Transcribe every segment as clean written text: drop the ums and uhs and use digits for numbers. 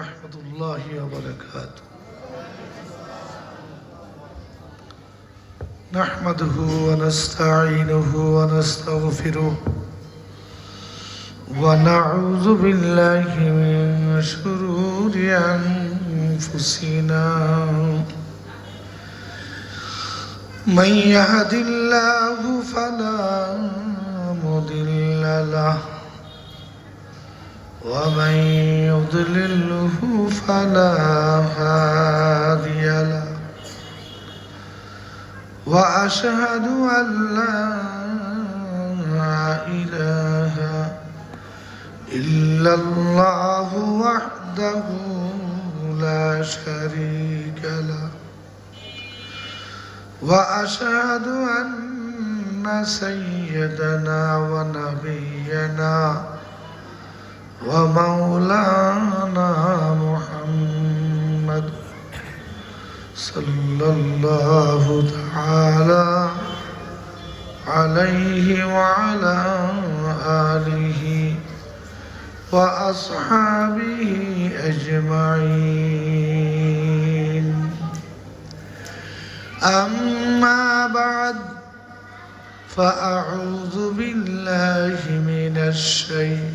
ورحمة الله وبركاته. نحمده ونستعينه ونستغفره ونعوذ بالله من شرور أنفسنا من يهد الله فلا مضل له ومن يضلله فلا هادي له وأشهد أن لا إله إلا الله وحده لا شريك له وأشهد أن سيدنا ونبينا ومولانا محمد صلى الله تعالى عليه وعلى آله وأصحابه أجمعين. أما بعد فأعوذ بالله من الشيطان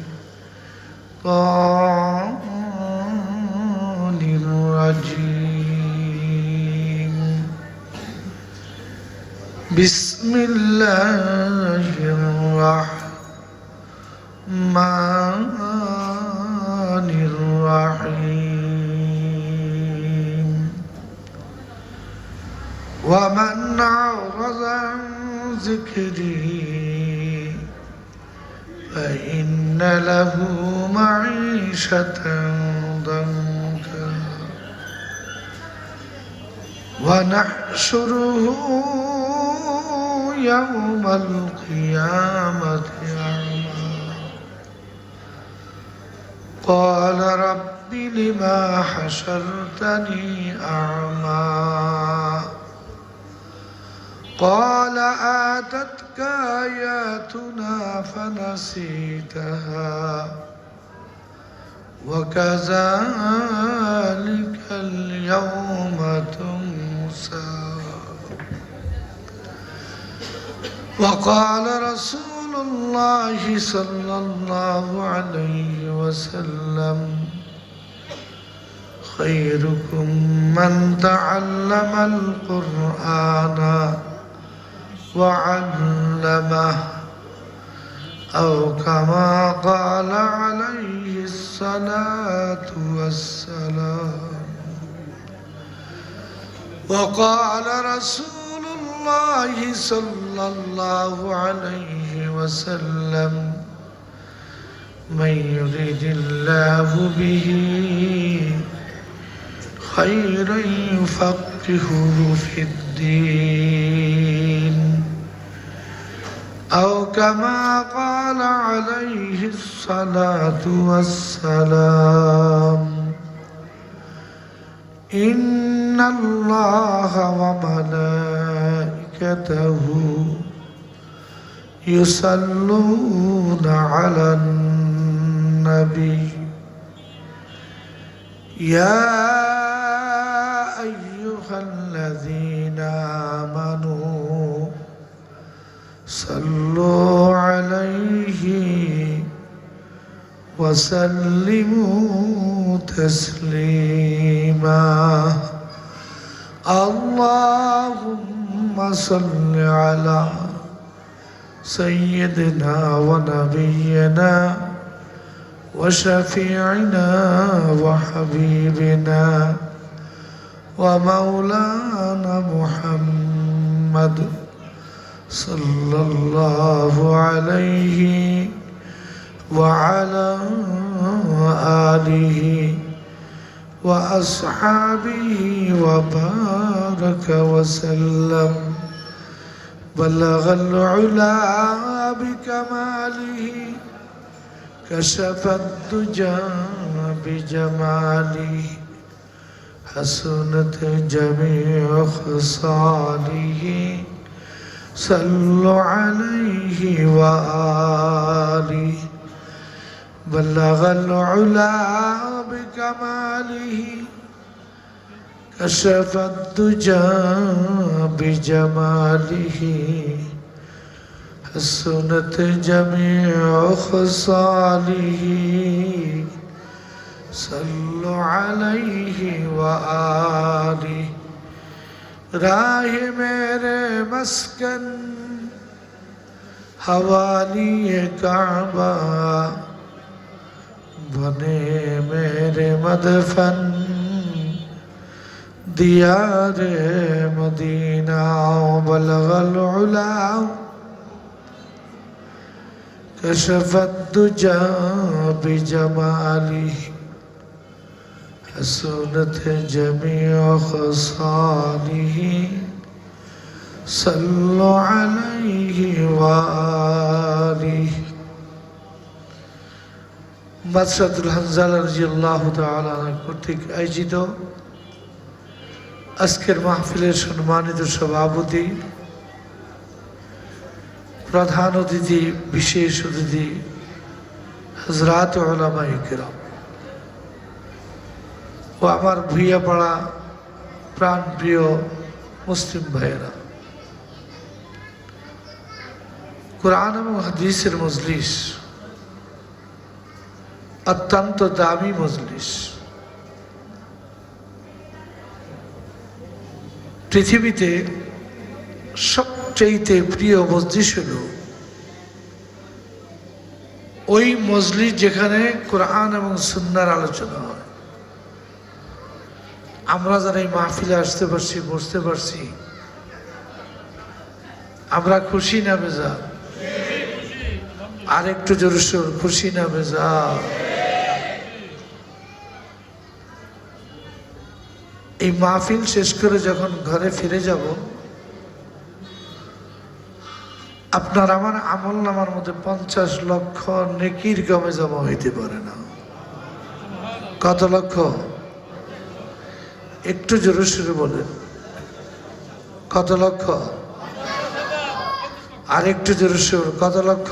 الرجيم. بسم الله الرحمن الرحيم. ومن أعرض عن ذكري فإن له معيشة ضنكا ونحشره يوم القيامة أعمى قال رب لما حشرتني أعمى قال آتتك آياتنا فنسيتها وكذلك اليوم تنسى. وقال رسول الله صلى الله عليه وسلم خيركم من تعلم القرآن وعلمه أو كما قال عليه الصلاة والسلام. وقال رسول الله صلى الله عليه وسلم من يريد الله به خيرا يفقهه في الدين أو كما قال عليه الصلاة والسلام. إن الله وملائكته يصلون على النبي يا أيها الذين آمنوا صلوا عليه وسلموا تسليما. اللهم صل على سيدنا ونبينا وشفيعنا وحبيبنا ومولانا محمد صلى الله عليه وعلى آله وأصحابه وبارك وسلم. بلغ العلا بكماله كشف الدجى بجماله حسنت جميع خصاله صلوا عليه وآله بلغ العلا بكماله كشف الدجى بجماله حسنت جميع خصاله صلوا عليه وآله راہ میرے مسکن حوالی کعبہ بنے میرے مدفن دیار مدینہ بلغ العلا كشف الدجى بجماله حسنت جميع خصاله صلوا عليه وآله মাদরাসাতুল হানজালা রাদিয়াল্লাহু তাআলা কর্তৃক আয়োজিত আজকের মাহফিলের সম্মানিত সভাপতি, প্রধান অতিথি, বিশেষ অতিথি হযরত উলামায়ে কিরাম ও আমার ভূঁইয়াপাড়া প্রাণপ্রিয় মুসলিম ভাইয়েরা, কোরআন এবং হাদিসের মজলিস অত্যন্ত দামি মজলিস। পৃথিবীতে সবচেয়ে প্রিয় মজলিস হল ওই মজলিস যেখানে কোরআন এবং সুন্নাহর আলোচনা হয়। আমরা যারা এই মাহফিলে আসতে পারছি, বসতে পারছি, আমরা খুশি না বেজার? আর একটু জোরে সোর, খুশি না বেজার? এই মাহফিল শেষ করে যখন ঘরে ফিরে যাব, আপনার আমার আমল নামার মধ্যে 50 লক্ষ নেকির গমে জমা হইতে পারে না। কত লক্ষ? একটু জোরে সোরে বলেন, কত লক্ষ? আর একটু জোরে সোর, কত লক্ষ?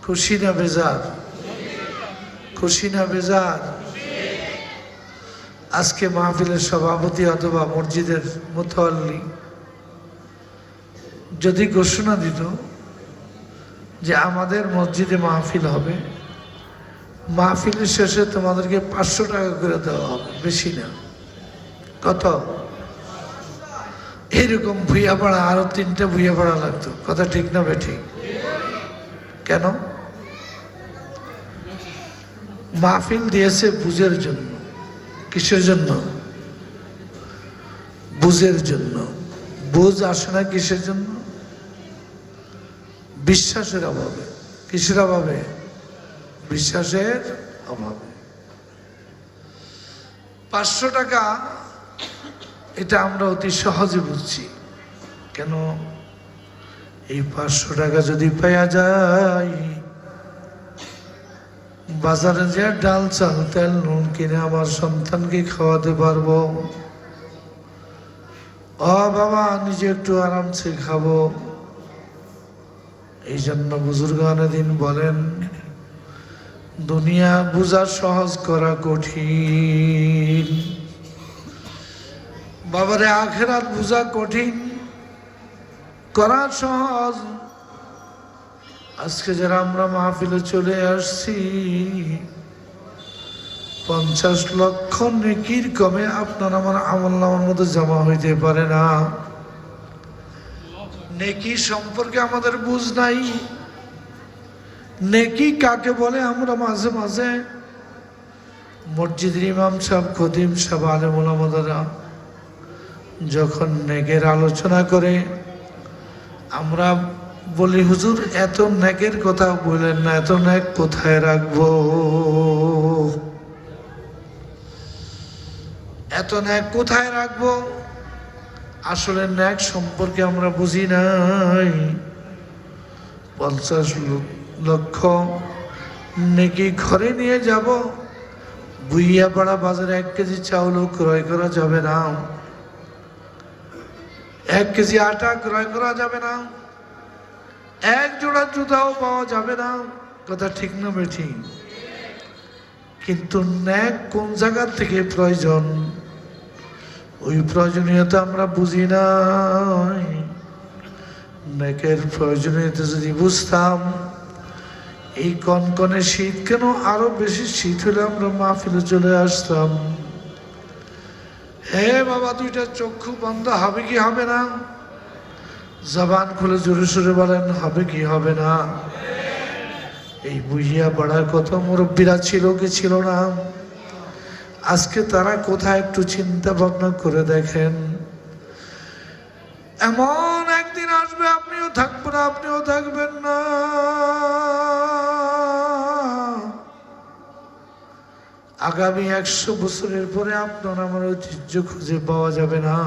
খুশি না বেজার? খুশি না বেজার? আজকে মাহফিলের সভাপতি অথবা মসজিদের মুতাওয়াল্লি যদি ঘোষণা দিত যে আমাদের মসজিদে মাহফিল হবে, মাহফিলের শেষে তোমাদেরকে 500 টাকা করে দেওয়া হবে, বেশি না। কত? এইরকম ভূঁইয়াপাড়া আরো 3টা ভূঁইয়াপাড়া লাগতো। কথা ঠিক না বেঠিক? কেন? মাহফিল দিয়েছে বুঝের জন্য। কিসের জন্য? বুঝের জন্য। বুঝ আসে না কিসের জন্য? বিশ্বাসের অভাবে। কিসের অভাবে? বিশ্বাসের অভাবে। 500 টাকা এটা আমরা অতি সহজে বুঝছি। কেন? এই 500 টাকা যদি পাওয়া যায়, বাজারে যে ডাল, চাল, তেল, নুন কিনে আমার সন্তানকে খাওয়াতে পারবো। ও বাবা, নিজে একটু আরামসে খাবো। এই জন্য বুজুর্গানে দিন বলেন, দুনিয়া বুঝা সহজ, করা কঠিন। বাবারে, আখেরাত বুঝা কঠিন, করা সহজ। আজকে যারা আমরা মাহফিলে চলে আসছি, 50 লক্ষ নেকির কমে আপনার আমার আমল নামার মধ্যে জমা হইতে পারে না। নেকি সম্পর্কে আমাদের বুঝ নাই। নেকি কাকে বলে আমরা মাঝে মাঝে মসজিদের ইমাম সাহেব, খতিব সাহেব, আলেম ওলামারা যখন নেকের আলোচনা করে, আমরা বলি, হুজুর এত নেকের কথা বলেন না, এত নেক কোথায় রাখবো? এত নেক কোথায় রাখবো? আসলে নেক সম্পর্কে আমরা বুঝি নাই। 50 লক্ষ নেকি ঘরে নিয়ে যাব, ভূঁইয়াপাড়া বাজারে 1 কেজি চাউলও ক্রয় করা যাবে না, 1 কেজি আটা ক্রয় করা যাবে না, 1 জোড়া জুতাও পাওয়া যাবে না। কথা ঠিক না বেঠিক? কিন্তু ন্যাক কোন জায়গা থেকে প্রয়োজন, ওই প্রয়োজনীয়তা আমরা বুঝি নাই। ন্যাকের প্রয়োজনীয়তা যদি বুঝতাম, এই কনকনে শীত কেন, আরো বেশি শীত হলে আমরা মাহফিলে চলে আসতাম। হে বাবা, দুইটা চক্ষু বন্ধ হবে কি হবে না? জবান খুলে জোরে সোরে বলেন, হবে কি হবে না? এই বুঝিয়া পড়ার কত মুরব্বীরা ছিল কি ছিল না? আজকে তারা কোথায় একটু চিন্তা ভাবনা করে দেখেন। এমন একদিন আসবে, আপনিও থাকবেন না, আপনিও থাকবেন না। আগামী 100 বছরের পরে আপনার আমার ঐতিহ্য খুঁজে পাওয়া যাবে না।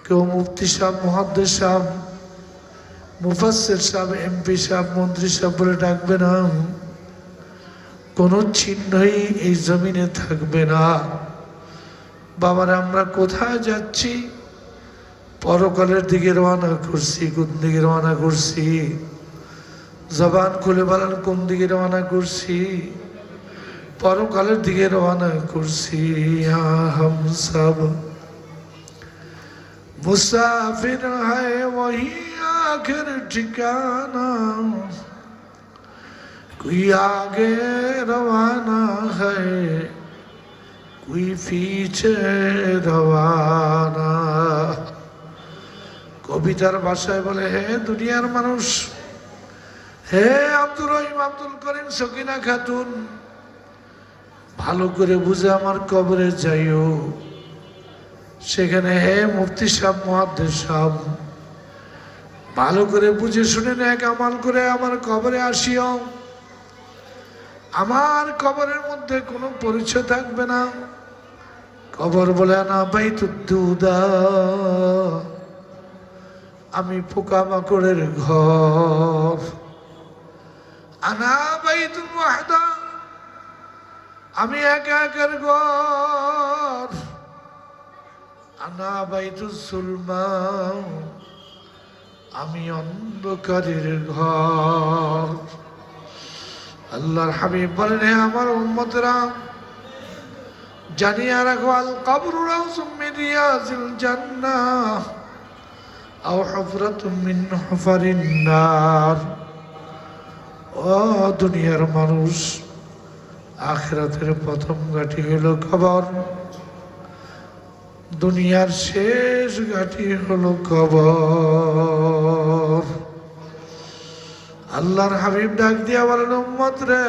কেউ মুফতি সাহেব, মুহাদ্দিস সাহেব, মুফাসসির সাহেব, এমপি সাহেব, মন্ত্রী সাহেব বলে ডাকবে না। কোনো চিহ্নই এই জমিনে থাকবে না। বাবারা, আমরা কোথায় যাচ্ছি? পরকালের দিকে রওনা করছি। কোন দিকে রওনা করছি? জবান খুলে বলেন, কোন দিকে রওনা করছি? পরকালের দিকে রওনা করছি। হাম সব মুসাফির হ্যায়, ওহি আখির ঠিকানা। कोई आगे रवाना है, कोई पीछे रवाना। কবিতার ভাষায় বলে, হে দুনিয়ার মানুষ, হে আব্দুর রহিম, আব্দুল করিম, সকিনা খাতুন, ভালো করে বুঝে আমার কবরে যাইও। সেখানে হে মুফতি সাহেব, মুহাদ্দিস সাহেব, ভালো করে বুঝে শুনে নেক আমল করে আমার কবরে আসিও। আমার কবরের মধ্যে কোনো পরিচয় থাকবে না। কবর বলে না বাইতুদ্দুদা, আমি পোকামাকড়ের ঘর। আনা বাইতুল ওয়াহদা, আমি একা একার ঘর। আনা বাইতুল সুলমা, আমি অন্ধকারের ঘর। আল্লাহর হাবিব বলেন, হে আমার উম্মতরা, জানিয়া রাখো, আল কবরু রাউযুম মিন রিয়াজিল জান্নাহ আও হুফরাতুম মিন হুফারিন নার। ও দুনিয়ার মানুষ, আখিরাতের প্রথম ঘাঁটি হলো কবর, দুনিয়ার শেষ ঘাঁটি হলো কবর। আল্লাহর হাবিব ডাক দিয়া বলেন, উম্মত রে,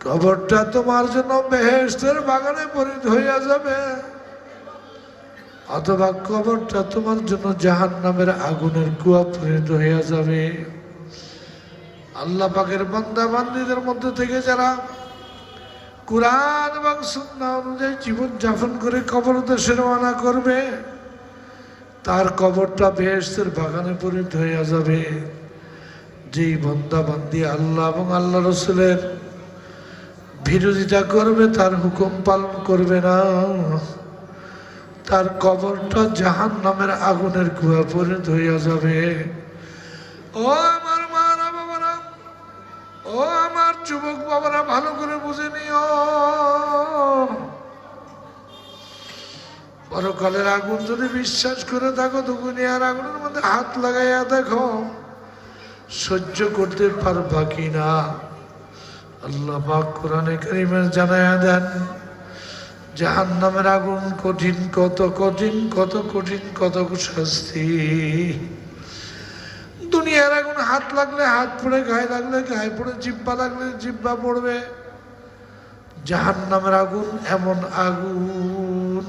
কবরটা তোমার জন্য বেহেশতের বাগানে পরিণত হইয়া যাবে, অথবা কবরটা তোমার জন্য জাহান্নামের আগুনের কুয়া পরিণত হইয়া যাবে। আল্লাহ পাকের বান্দা বান্দীদের মধ্যে থেকে যারা কুরআন এবং সুন্নাহ অনুযায়ী জীবন যাপন করে কবর উদ্দেশ্যে রওনা করবে, তার কবরটা বেহেশতের বাগানে পরিণত হইয়া যাবে। যেই বান্দা বান্দি আল্লাহ এবং আল্লাহ রসুলের বিরোধিতা করবে, তার হুকুম পালন করবে না, তার কবরটা জাহান্নামের আগুনের কুয়া পরিণত হইয়া যাবে। ও আমার মারা বাবারা, ও আমার যুবক বাবারা, ভালো করে বুঝে নিও, পরকালের আগুন যদি বিশ্বাস করে থাকো, দুনিয়ার আগুনের মধ্যে হাত লাগাইয়া দেখো, সহ্য করতে পারবা কিনা। আল্লাহ পাক কোরআনে কারিমে জানায়া দেন, জাহান্নামের আগুন কঠিন, কত কঠিন, কত কঠিন, কত শাস্তি। দুনিয়ার আগুন হাত লাগলে হাত পড়ে, গায়ে লাগলে গায়ে পড়ে, জিব্বা লাগলে জিব্বা পড়বে। জাহান্নামের আগুন এমন আগুন,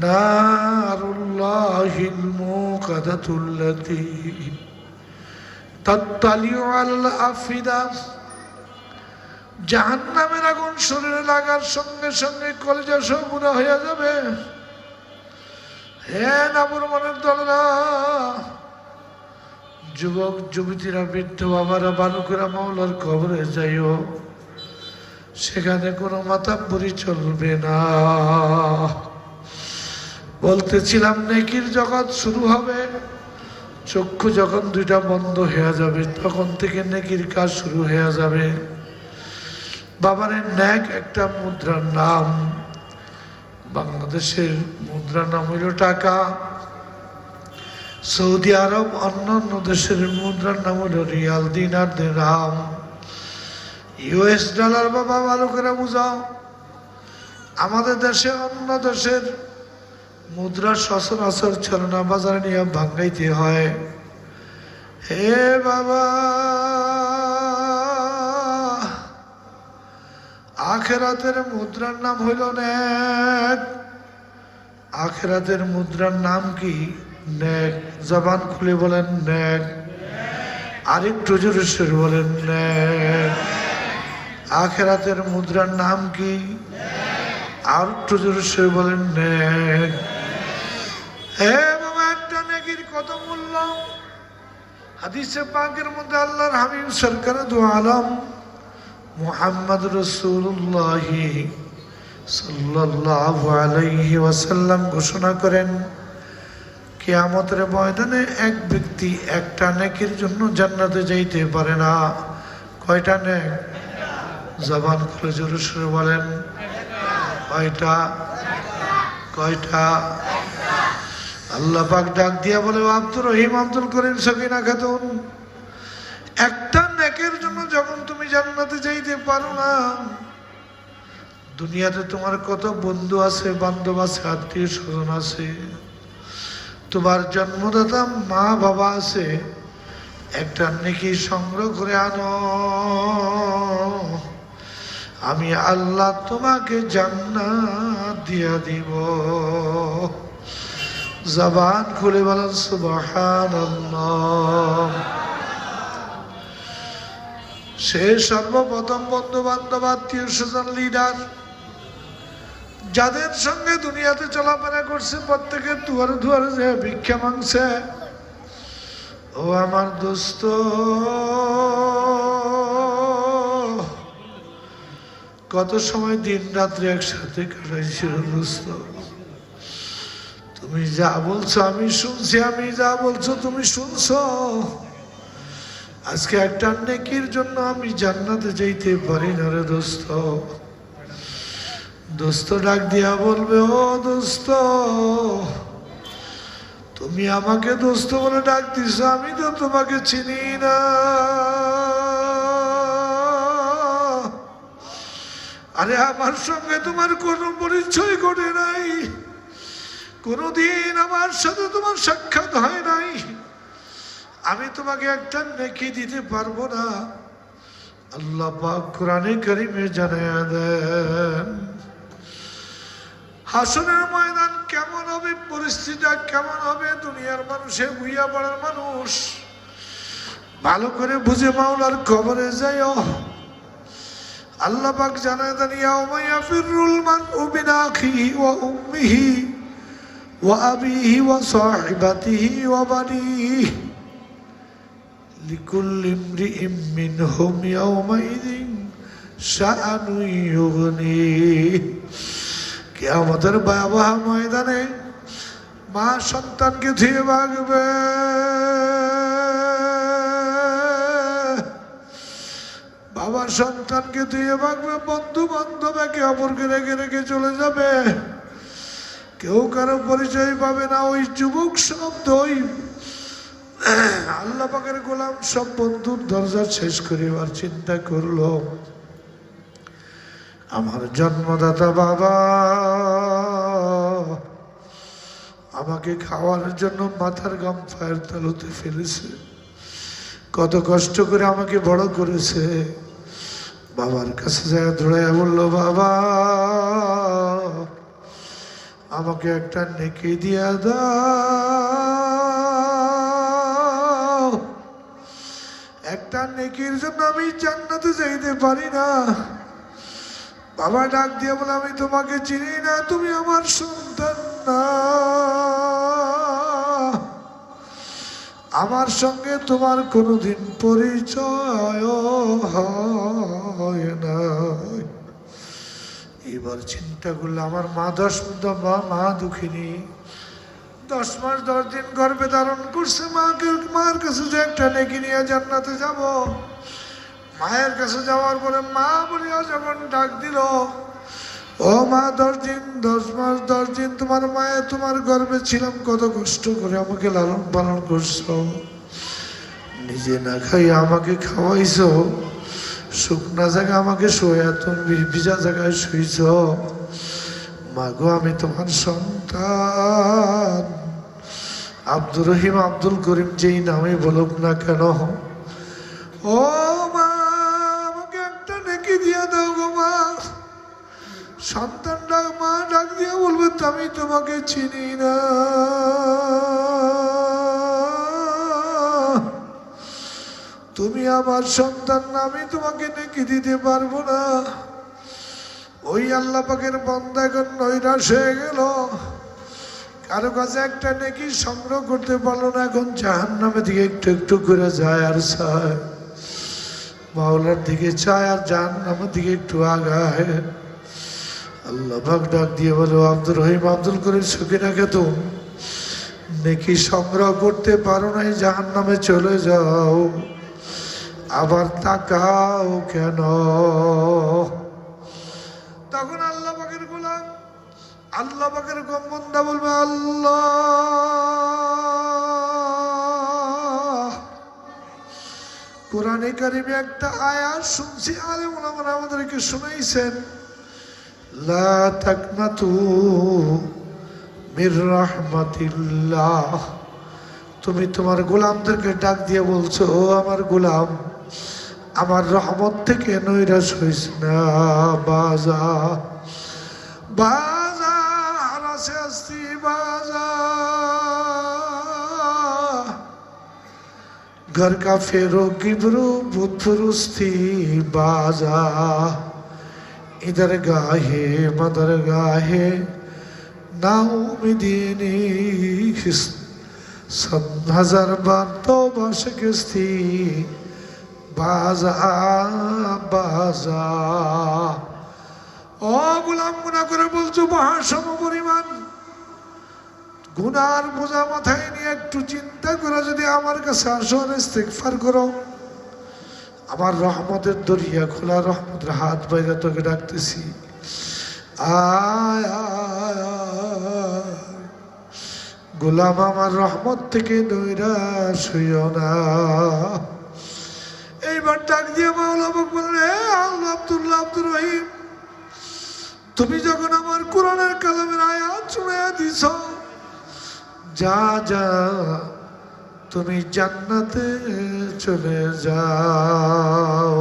নারুল্লাহিল মুকাদাতুল্লাতী তাত্তালিউ আলাল আফিদা। জাহান্নামের আগুন শরীরে লাগার সঙ্গে সঙ্গে কলিজা সব পুরা হইয়া যাবে। হে নাফরমানের দলেরা, যুবক যুবতীরা, বৃদ্ধ বাবারা, বালকেরা, মাওলার কবরে যাইও। সেখানে কোনো মাতাব্বরি চলবে না। বলতেছিলাম নেকির জগৎ শুরু হবে চক্ষু যখন দুইটা বন্ধ হয়ে যাবে তখন থেকে নেকির কাজ শুরু হয়ে যাবে। বাবারে ন্যাক একটা মুদ্রার নাম। বাংলাদেশের মুদ্রার নাম হইল টাকা, সৌদি আরব অন্যান্য দেশের মুদ্রার নাম হইল রিয়াল, দিনার, দিরহাম, ইউএস ডলার। বাবা ভালো করে বুঝাও। আমাদের দেশে অন্য দেশের মুদ্রা সচরাচর চলনা বাজারে নিয়ে ভাঙ্গাইতে হয়। হে বাবা, আখেরাতের মুদ্রার নাম হইল নেক। আখেরাতের মুদ্রার নাম কি? নেক। জবান খুলে বলেন নেক। আরেকটু জোরে সরে বলেন নেক। আখেরাতের মুদ্রার নাম কি? আর একটু জোরে সরে বলেন নেক। হে বাবা, একটা নেকির কত মূল্য! হাদিসে পাকের মধ্যে আল্লাহর হাবিব সরকার দু আলম মুহাম্মদ রাসূলুল্লাহ সাল্লাল্লাহু আলাইহি ওয়াসাল্লাম ঘোষণা করেন, কিয়ামতের ময়দানে এক ব্যক্তি একটা নেকির জন্য জান্নাতে যাইতে পারে না। কয়টা নেক? জবান খুলে জোরে সরে বলেন কয়টা? কয়টা? আল্লাহ পাক ডাক দিয়া বলে, আব্দুর রহিম, আব্দুল করিম, সকিনা খাতুন, একটা নেকের জন্য যখন তুমি জান্নাতে যাইতে পারো না, দুনিয়াতে তোমার কত বন্ধু আছে, বান্ধব আছে, আত্মীয় স্বজন আছে, তোমার জন্মদাতা মা বাবা আছে, একটা নেকি সংগ্রহ করে আনো, আমি আল্লাহ তোমাকে জান্নাত দিয়া দিব। জবান খুলে বলেন সুবহানাল্লাহ। সে সর্বপ্রথম বন্ধু বান্ধব, আত্মীয় স্বজন, লিডার, যাদের সঙ্গে দুনিয়াতে চলাফেরা করছে, প্রত্যেকের দুয়ারে দুয়ারে যে ভিক্ষা মাংছে। ও আমার দোস্ত, কত সময় দিন রাত্রে একসাথে কাটাইছিল দোস্ত। তুমি যা বলছো আমি শুনছি, আমি যা বলছো তুমি শুনছো। আজকে একটা নেকির জন্য আমি জান্নাতে যাইতে পারি না রে দোস্ত। দোস্ত ডাক দিয়া বলবে, ও দোস্ত, তুমি আমাকে দোস্ত বলে ডাক দিছো, আমি তো তোমাকে চিনি না। আরে আমার সঙ্গে তোমার কোনো পরিচয় ঘটে নাই, কোনদিন আমার সাথে তোমার সাক্ষাৎ হয় নাই, আমি তোমাকে একটা নেকি দিতে পারবো না। আল্লাহ পাক কোরআনে কারিমে জানায়া দেন, হাসরের ময়দান কেমন হবে, পরিস্থিতিটা কেমন হবে। দুনিয়ার মানুষে বুইয়া পড়ার মানুষ ভালো করে বুঝে মাওলার কবরে যাইও। আল্লাহ পাক জানায় দেন, ইয়াউমা ইয়াফিরুল মারউ মিন আখিহি ওয়া উম্মিহি ওয়া আবিহি ওয়া সাহিবাতিহি ওয়া বানিহি লিকুল্লি ইমরিইম মিনহুম ইয়াউমাইযিন শাআনুন ইউগনিহি। কিয়ামতের ভয়াবহ ময়দানে মা সন্তানকে ধুয়ে ভাগবে, বাবা সন্তানকে ধুয়ে ভাগবে, বন্ধু বান্ধব একে অপরকে রেখে রেখে চলে যাবে, কেউ কারো পরিচয় পাবে না। ওই যুবক শব্দ, ওই আল্লাহ পাকের গোলাম সব বন্ধুর দরজা শেষ করিবার চিন্তা করলো। আমার জন্মদাতা বাবা আমাকে খাওয়ার জন্য মাথার গাম ফায়ার তালুতে ফেলেছে, কত কষ্ট করে আমাকে বড় করেছে। বাবার কাছে যায় দৌড়াইয়া বললো, বাবা আমাকে একটা নেকি দিয়া দাও, একটা নেকির জন্য আমি জান্নাতে যাইতে পারি না। বাবা ডাক দিয়ে বলে, আমি তোমাকে চিনি না, তুমি আমার সন্তান না, আমার সঙ্গে তোমার কোনোদিন পরিচয় হয় না। এবার চিন্তা করলে, আমার মা মা দুঃখিনী, 10 মাস 10 দিন গর্ভে ধারণ করছে। মার কাছে যে একটা নেকি নিয়ে জান্নাতে যাব। মায়ের কাছে যাওয়ার পরে মা বলিয়া যখন ডাক দিল, ও মা, 10 মাস 10 দিন তোমার মায়ে তোমার গর্ভে ছিলাম, কত কষ্ট করে আমাকে লালন পালন করছো, নিজে না খাই আমাকে খাওয়াইছো, শুকনা জায়গায় আমাকে শোয়া, তুমি ভিজা জায়গায় শুইছ। মা গো, আমি তোমার সন্তান। আব্দুর রহিম, আব্দুল করিম যেই নামে বলুক না কেন, ও মা, আমাকে একটা নেকি দিয়ে দাও গো মা। সন্তান মা ডাক দিয়ে বলবে, আমি তোমাকে চিনি না, তুমি আমার সন্তান না, আমি তোমাকে নেকি দিতে পারবো না। ওই আল্লাহ পাকের বান্দা এখন নৈরাশ হয়ে গেল, কারো কাছে একটা নেকি সংগ্রহ করতে পারলো না। এখন জাহান্নামের দিকে একটু একটু করে যায় আর চায়, মাওলার দিকে চায় আর জাহান্নামের দিকে একটু আগায়। আল্লাহ পাক ডাক দিয়ে বলো, আব্দুর রহিম, আব্দুল করিম সকিনা খাতুন, নেকি সংগ্রহ করতে পারো নাই, জাহান্নামে চলে যাও, আবার তাকাও কেন? তখন আল্লাহ পাকের গোলাম, আল্লাহ পাকের বান্দা বলবে, আল্লাহ। কোরআনে কারিমে একটা আয়াত শুনছি, আলেম ওলামারা আমাদেরকে শুনাইছেন, লা তাকনাতু মির রাহমাতিল্লাহ। তুমি তোমার গোলামদেরকে ডাক দিয়ে বলছো, ও আমার গোলাম, আমার রহমত থেকে নৈরাশ হইস না, বাজা বাজা, হারাসে আসছি বাজা, घर का फेरो गिबरू बुत फुरुस्ती बाजा, इधर गाहे मदर गाहे ना उम्मीदीनी, 100,000 बार तो शिकस्ती बाजा बाजा। ও গোলাম, গুনাহ করে বলছো, মহাসম পরিমাণ গুনার বোঝা মাথায় নিয়ে একটু চিন্তা করে যদি আমার কাছে আসো আর ইস্তিগফার করো, আমার রহমতের দরিয়া খোলা, রহমতের হাত বাইরে তোকে ডাকতেছি, আয় আয় আয়। গোলাম, আমার রহমত থেকে নৈরাশ হইও না। এইবার ডাক দিয়ে মাওলা পাক বললেন, হে আল্লাহ, আব্দুল্লাহ, আব্দুর রহিম, তুমি যখন আমার কোরআনের কালামের আয়াত শুনাইয়া দিছ, যা যা, তুমি জান্নাতে চলে যাও।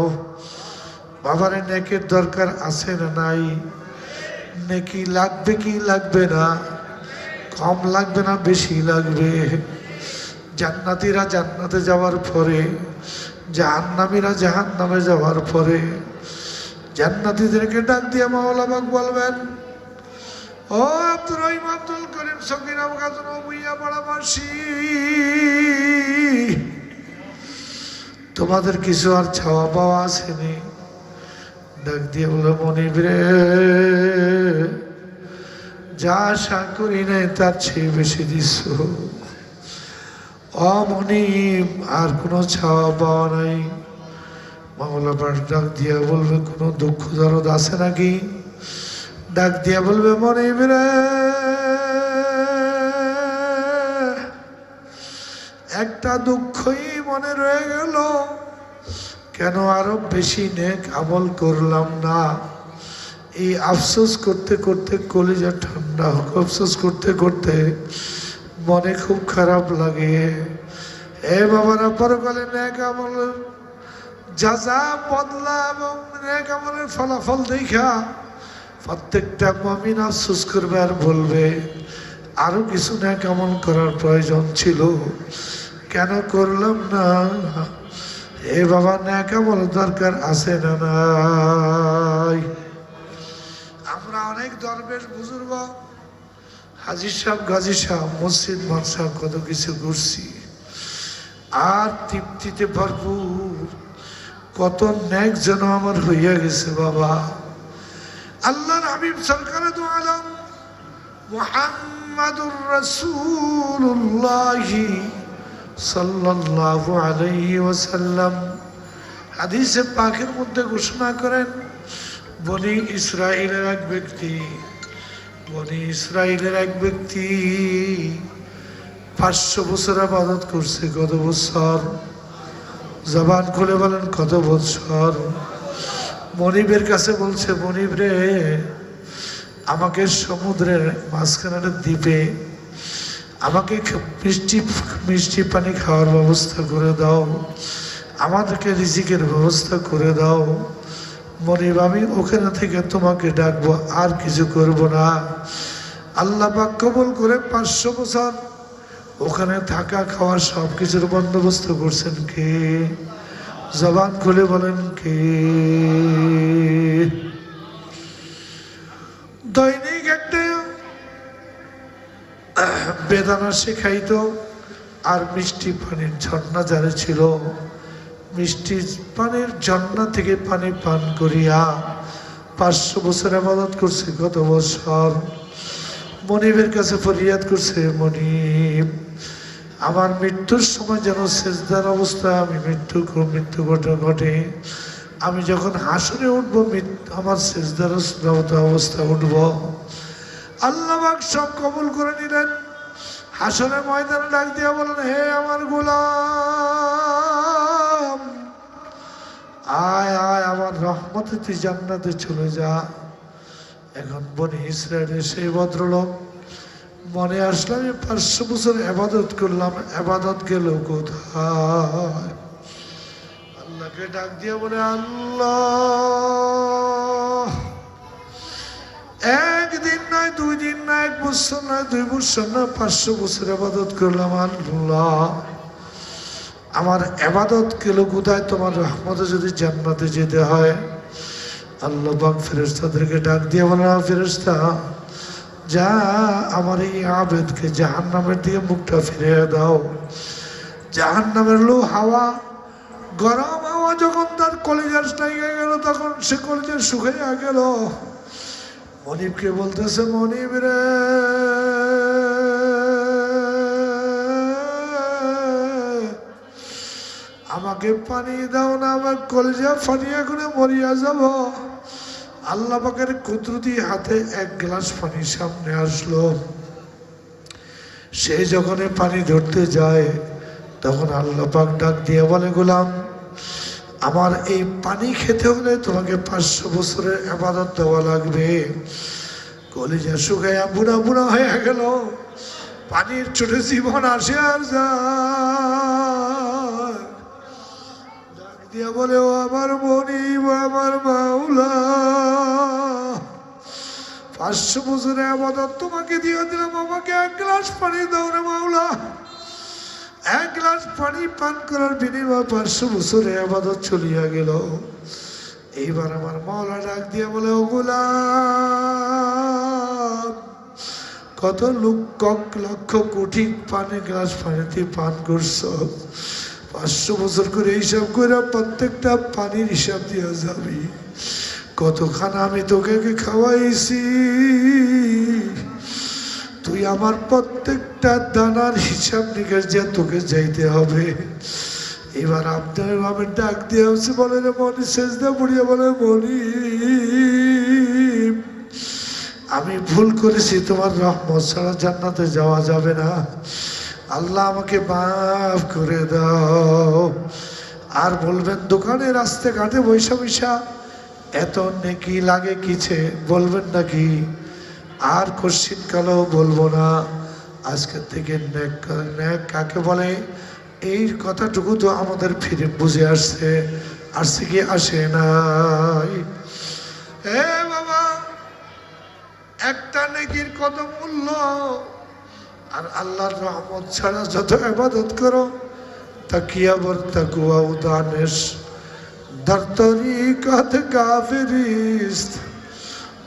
বাবারে, নেকির দরকার আছে না নাই? নেকি লাগবে কি লাগবে না? কম লাগবে না বেশি লাগবে? জান্নাতীরা জান্নাতে যাওয়ার পরে, জাহান্নামীরা জাহান্নামে যাওয়ার পরে, জান্নাতীদেরকে ডাক দিয়ে মাওলা পাক বলবেন, ও আব্দুর রহিম, আব্দুল করিম সকিনা খাতুন, বুইয়া পাড়াবাসী, তোমাদের কিছু আর ছাওয়া পাওয়া আসেনি? ডাক দিয়ে বলে, মনিব রে, যা আশা করি নাই তার চেয়ে বেশি দিস। ও মনিব, আর কোনো ছাওয়া পাওয়া নাই? মাওলা পাক ডাক দিয়া বলবে, কোনো দুঃখ দরদ আছে নাকি? ডাক দিয়া বলবে, মনিব রে, একটা দুঃখই মনে রয়ে গেল, কেন আরো বেশি নেক আমল করলাম না? এই আফসোস করতে করতে কলিজা ঠান্ডা হোক, আফসোস করতে করতে মনে খুব খারাপ লাগে। এ বাবারা, পরকালে নেক আমল যাজা, বদলা এবং নেক আমলের ফলাফল দেখা প্রত্যেকটা মুমিন আফসোস করবে আর বলবে, আরো কিছু নেক আমল করার প্রয়োজন ছিল, কেন করলাম না? এ বাবা, নেক আমল দরকার আছে না নাই? আমরা অনেক দরবেশ বুজুর্গ, হাজির সাহেব, গাজী সাহেব, মসজিদ মাদ্রাসা কত কিছু করছি, আর তৃপ্তিতে ভরপুর কত নেক যেন আমার হইয়া গেছে বাবা। আল্লাহর হাবিব সরকারে দু আলম মুহাম্মদ মুহাম্মাদুর রাসূলুল্লাহ সাল্লাল্লাহু আলাইহি ওয়াসাল্লাম হাদিসে পাকের মধ্যে ঘোষণা করেন, বনি ইসরাইলের এক ব্যক্তি 500 বছর ইবাদত করছে। কত বছর? জবান খুলে বলেন কত বছর? মনিবের কাছে বলছে, মনিব রে, আমাকে সমুদ্রের মাঝখানের দ্বীপে আমাকে মিষ্টি পানি খাওয়ার ব্যবস্থা করে দাও, আমাদেরকে রিজিকের ব্যবস্থা করে দাও। মনিব, আমি ওখানে থেকে তোমাকে ডাকবো, আর কিছু করব না। আল্লাহ পাক কবুল করে 500 বছর ওখানে থাকা খাওয়া সব কিছুর বন্দোবস্ত করছেন কে? জবান খুলে বলেন কে? দৈনিক একটা বেদানা শেখাইতো, আর মিষ্টি পানির ঝর্ণা যারা ছিল, মিষ্টি পানির ঝর্ণা থেকে পানি পান করিয়া 500 বছর ইবাদত করছে। কত বছর? মনিবের কাছে ফরিয়াদ করছে, মনিব, আমার মৃত্যুর সময় যেন সেজদার অবস্থা আমি মৃত্যু ঘটে, আমি যখন হাসরে উঠবো আমার সেজদার অবস্থা উঠব। আল্লাহ পাক সব কবুল করে নিলেন। হাসরের ময়দানে ডাক দিয়া বলেন, হে আমার গোলাম, আয় আয়, আমার রহমতে তুই জান্নাতে চলে যা। এখন বনি ইসরায়েলের সেই ভদ্রলোক মনে আসলো, আমি 500 বছর ইবাদত করলাম, ইবাদত গেল কোথায়? আল্লাহকে ডাক দিয়া বলে, আল্লাহ, একদিন নয়, 2 দিন নয়, 1 বছর নয়, 2 বছর নয়, 500 বছর ইবাদত করলাম। আল্লাহ, আমার ইবাদত গেল কোথায়? তোমার রহমতে যদি জান্নাতে যেতে হয়। আল্লাহ পাক ফেরেশতাদেরকে ডাক দিয়ে বলে, ফেরেশতা, যা আমার এই আবেদকে জাহান্নামের দিকে মুখটা ফিরিয়ে দাও। জাহান্নামের লো হাওয়া, গরম হাওয়া যখন তার কলিজার টাইগে গেল, তখন সে কলিজা শুকিয়ে গেল। মনিবকে বলতেছে, মনিব রে, আমাকে পানি দাও না, আমার কলিজা ফাটিয়া করে মরিয়া যাব। আল্লাহ পাকের কুদরতি হাতে 1 গ্লাস পানি সামনে আসলো। সে যখন পানি ধরতে যায়, তখন আল্লাহ পাক ডাক দিয়ে বলে, গোলাম, আমার এই পানি খেতে হলে তোমাকে 500 বছরের ইবাদত দেওয়া লাগবে। কলিজা শুকাইয়া বুড়া বুড়া হয়ে গেল, পানির চোটে জীবন আসে আর যায়। ডাক দিয়া বলে, ও আমার মনিব, আমার মাওলা, 500 বছরের ইবাদত তোমাকে দিয়ে দিলাম, আমাকে 1 গ্লাস পানি দাও রে মাওলা। 1 গ্লাস পানি পান করার বিনিময়ে 500 বছরের ইবাদত চলিয়া গেল। এইবার আমার মাওলা ডাক দিয়ে বলে, ও গোলাম, কত লক্ষ কোটি গ্লাস পানিতে পান করছো, 500 বছর করে হিসাব করে প্রত্যেকটা পানির হিসাব দিয়া যাবি। কতখানা আমি তোকে খাওয়াইছি, তুই আমার প্রত্যেকটা দানার হিসাব নিকাশ দিয়ে তোকে যাইতে হবে। এবার আপনার বাবার ডাক দিয়ে হচ্ছে, বলে রে মনি, সেজদা পড়িয়া বলে, মনি, আমি ভুল করেছি, তোমার রহমত ছাড়া জান্নাতে যাওয়া যাবে না। আল্লাহ আমাকে মাফ করে দাও। আর বলবেন, দোকানে রাস্তাঘাটে বৈশা বৈশা এত নেকি লাগে কিছে, বলবেন নাকি? আর কোশ্চিন কালেও বলবো না। আজকের থেকে নেক কাকে বলে, এই কথাটুকু তো আমাদের ফিরে বুঝে আসছে কি আসে নাই? হে বাবা, একটা নেকির কত মূল্য! আর আল্লাহর রহমত ছাড়া যত ইবাদত করো, তাকিয়াবর তাকুয়া উদানেশ در طریقت کافریست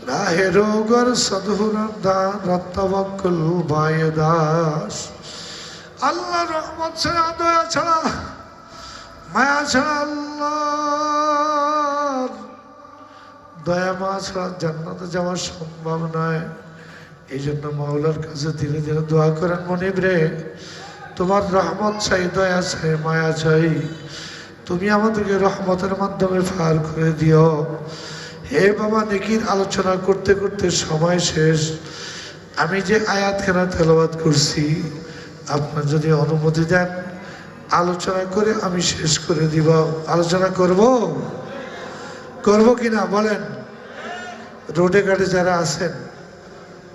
راه روگر صدورندان رتوکل بایداش আল্লাহ রহমত ছাড়া, দয়া ছাড়া, মায়া ছাড়া, আল্লাহ দয়া মায়া ছাড়া জান্নাতে যাওয়া সম্ভব নয়। এই জন্য মাওলার কাছে ধীরে ধীরে দোয়া করেন, মনিব রে তোমার রহমত চাই, দয়া চাই, মায়া চাই, তুমি আমাদেরকে রহমতের মাধ্যমে পার করে দিও। হে বাবা, নেকির আলোচনা করতে করতে সময় শেষ। আমি যে আয়াতখানা তেলাওয়াত করছি, আপনার যদি অনুমতি দেন আলোচনা করে আমি শেষ করে দিব। আলোচনা করব কিনা বলেন? রোডে ঘাটে যারা আছেন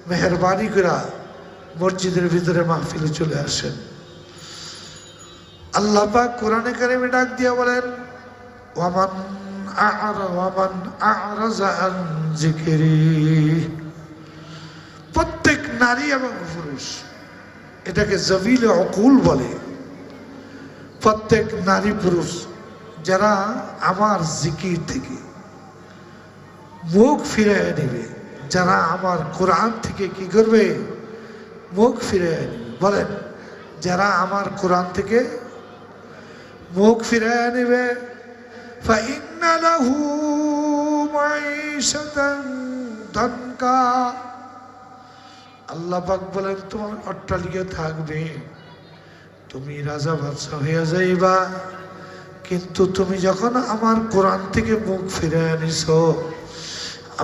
মেহরবানি করে মসজিদের ভিতরে মাহফিলে চলে আসেন। আল্লাহ পাক কোরআনে কারিমে ডাক দিয়া বলেন, ওয়ামান আ'রাযা আন যিকরি। প্রত্যেক নারী এবং পুরুষ, এটাকে জাবিল উকুল বলে। প্রত্যেক নারী পুরুষ যারা আমার জিকির থেকে মুখ ফিরিয়ে নেবে, যারা আমার কোরআন থেকে কি করবে? মুখ ফিরিয়ে নেবে। বলেন, যারা আমার কোরআন থেকে মুখ ফিরিয়ে নেবে, ফাইন্না লাহু মাঈশাতান দানকা। আল্লাহ পাক বলেন, তোমার অট্টালিকা থাকবে, তুমি রাজা বাদশাহ হয়ে যাইবা, কিন্তু তুমি যখন আমার কোরআন থেকে মুখ ফিরে আনিস,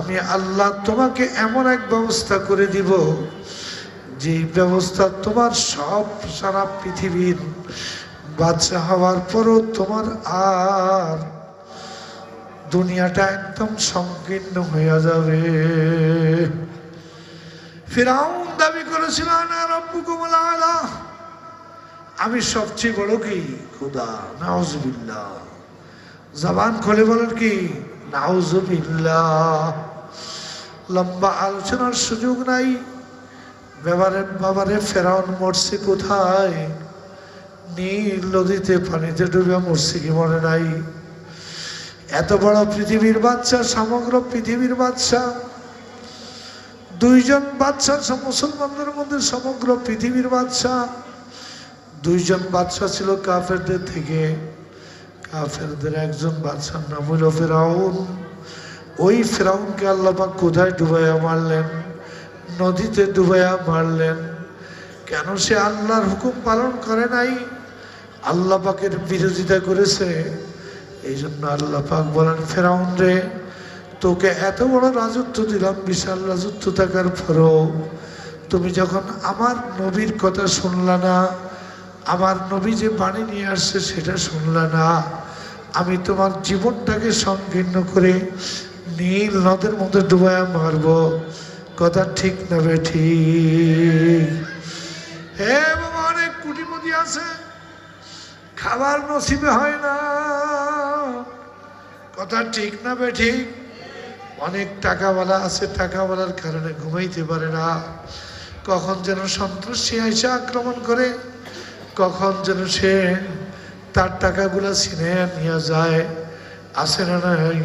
আমি আল্লাহ তোমাকে এমন এক ব্যবস্থা করে দিব, যে ব্যবস্থা তোমার সব সারা পৃথিবীর বাদশা হওয়ার পরও তোমার আর দুনিয়াটা একদম সংকীর্ণ হয়ে যাবে। ফিরআউন দাবি করেছিল, আনা রাব্বুকুমুল আ'লা, আমি সবচেয়ে বড় কি? খোদা। নাউজুবিল্লাহ। জবান খুলে বলেন কি? নাউজুবিল্লাহ। লম্বা আলোচনার সুযোগ নাই। বাবারে ফেরাউন মরছে কোথায়? নীল নদীতে পানিতে ডুবে মরছে, কি মনে নাই? এত বড় পৃথিবীর বাচ্চা, সমগ্র পৃথিবীর বাচ্চা, দুইজন বাচ্চা মুসলমানদের মধ্যে সমগ্র পৃথিবীর বাচ্চা। দুইজন বাদশা ছিল কাফেরদের থেকে। কাফেরদের একজন বাদশার নাম হইল ফেরাউন। ওই ফেরাউনকে আল্লাহ পাক কোথায় ডুবাইয়া মারলেন? নদীতে ডুবাইয়া মারলেন। কেন? সে আল্লাহর হুকুম পালন করে নাই, আল্লাহ পাকের বিরোধিতা করেছে। এই জন্য আল্লাহ পাক বলেন, ফেরাউন রে, তোকে এত বড় রাজত্ব দিলাম, বিশাল রাজত্ব থাকার পরও তুমি যখন আমার নবীর কথা শুনলা না, আমার নবী যে বাণী নিয়ে আসছে সেটা শুনলা না, আমি তোমার জীবনটাকে সংকীর্ণ করে নীল নদের মধ্যে ডুবাইয়া মারব। কথা ঠিক না বেঠিক? হে বাবা, অনেক কোটিপতি আছে, খাবার নসিবে হয় না। কথা ঠিক না বেঠিক? অনেক টাকাওয়ালা আছে, টাকাওয়ালার কারণে ঘুমাইতে পারে না। কখন যেন সন্ত্রাসী আইসা আক্রমণ করে, কখন যেন সে তার টাকাগুলা ছিনে নিয়ে যায়। আছে না নাই?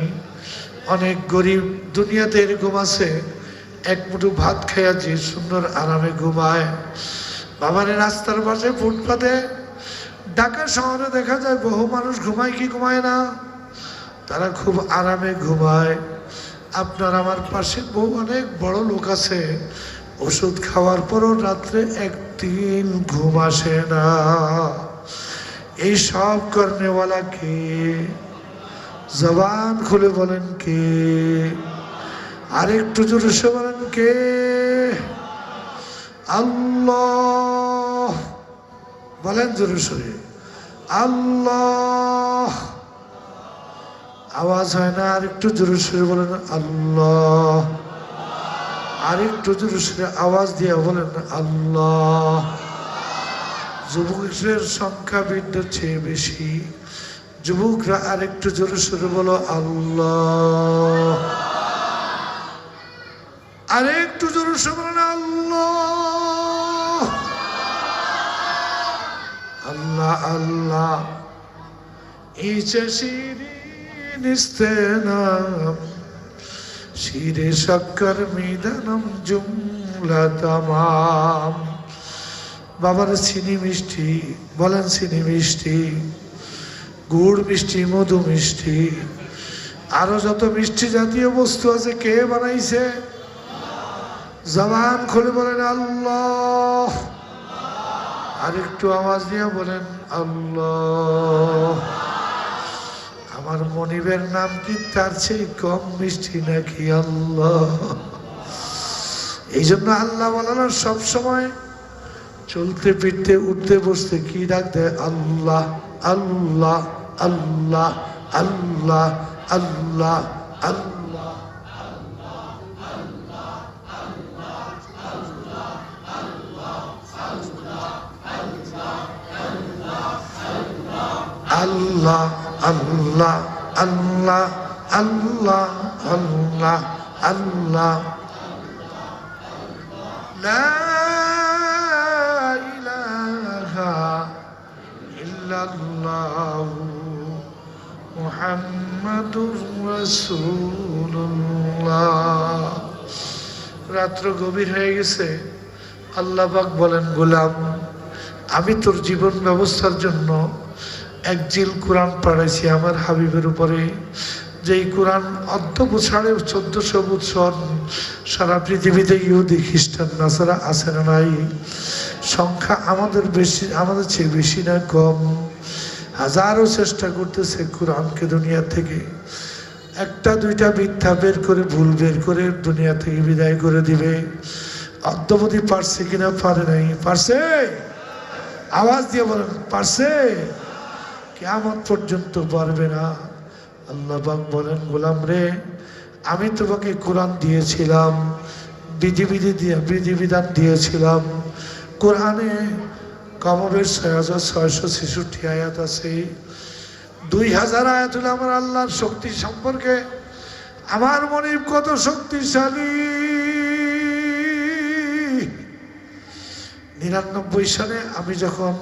অনেক গরিব দুনিয়াতে এরকম আছে, এক মুঠো ভাত খাইয়া যে সুন্দর আরামে ঘুমায়। বাবারে, রাস্তার পাশে ফুটপাতে ঢাকা শহরে দেখা যায় বহু মানুষ ঘুমায়, কি ঘুমায় না? তারা খুব আরামে ঘুমায়। আপনার আমার পাশে বহু অনেক বড় লোক আছে, ওষুধ খাওয়ার পরও রাত্রে একদিন ঘুম আসে না। এই সব করনেওয়ালা কে? জবান খুলে বলেন কে? আরেকটু জোরে সে বলেন কে? আল্লাহ। বলেন জোরে সরে, আল্লাহ। আওয়াজ হয় না, আরেকটু জোরে সরে বলেন আল্লাহ। আরেকটু জোরে সরে আওয়াজ দিয়ে বলেন আল্লাহ। যুবকের সংখ্যা বৃদ্ধির চেয়ে বেশি, যুবকরা আরেকটু জোরে সরে বলো আল্লাহ। আরেকটু জোরে সরে বলেন আল্লাহ। আল্লাহ আল্লাহ। ইচ্ছে শিরিন ইস্তেনাম, শিরে শক্কর মিদানম জুমলা তামাম। বাবার চিনি মিষ্টি, বলেন চিনি মিষ্টি, গুড় মিষ্টি, মধু মিষ্টি, আরো যত মিষ্টি জাতীয় বস্তু আছে কে বানাইছে? জবান খুলে বলেন আল্লাহ। আর একটু আওয়াজ দিয়ে বলেন আল্লাহ। আমার মনিবের নাম কি তার চেয়ে কম মিষ্টি নাকি আল্লাহ? এই জন্য আল্লাহ বলানো সব সময় চলতে ফিরতে উঠতে বসতে কি ডাক দেয়? আল্লাহ আল্লাহ আল্লাহ আল্লাহ আল্লাহ আল্লাহ। আল্লাহ আল্লাহ আল্লাহ আল্লাহ আল্লাহ আল্লাহ লা ইলাহা ইল্লাল্লাহু মুহাম্মাদুর রাসূলুল্লাহ। রাত্র গভীর হয়ে গেছে। আল্লাহ পাক বলেন, গোলাম আমি তোর জীবন ব্যবস্থার জন্য এক জিল কোরআন পড়াইছি আমার হাবিবের উপরে, যেই কোরআন অধ্যব 1450 বছর সারা পৃথিবীতে ইহুদি খ্রিস্টান নাসারা আছে না নাই? সংখ্যা আমাদের বেশি, আমাদের চেয়ে বেশি না কম। হাজারো চেষ্টা করতেছে কোরআনকে দুনিয়া থেকে একটা দুইটা মিথ্যা বের করে, ভুল বের করে দুনিয়া থেকে বিদায় করে দিবে। অদ্যবধি পারছে কিনা? পারে নাই। পারছে? আওয়াজ দিয়ে বলেন পারছে? কিয়ামত পর্যন্ত পারবে না। আল্লাহ পাক বলেন, গোলাম রে আমি তোমাকে কোরআন দিয়েছিলাম, বিধিবিধান দিয়েছিলাম। কোরআনে কমবেশ 6666 আয়াত আছে। 2000 আয়াত হলো আমার আল্লাহর শক্তি সম্পর্কে। আমার মনিব কত শক্তিশালী। 99 সালে আমি যখন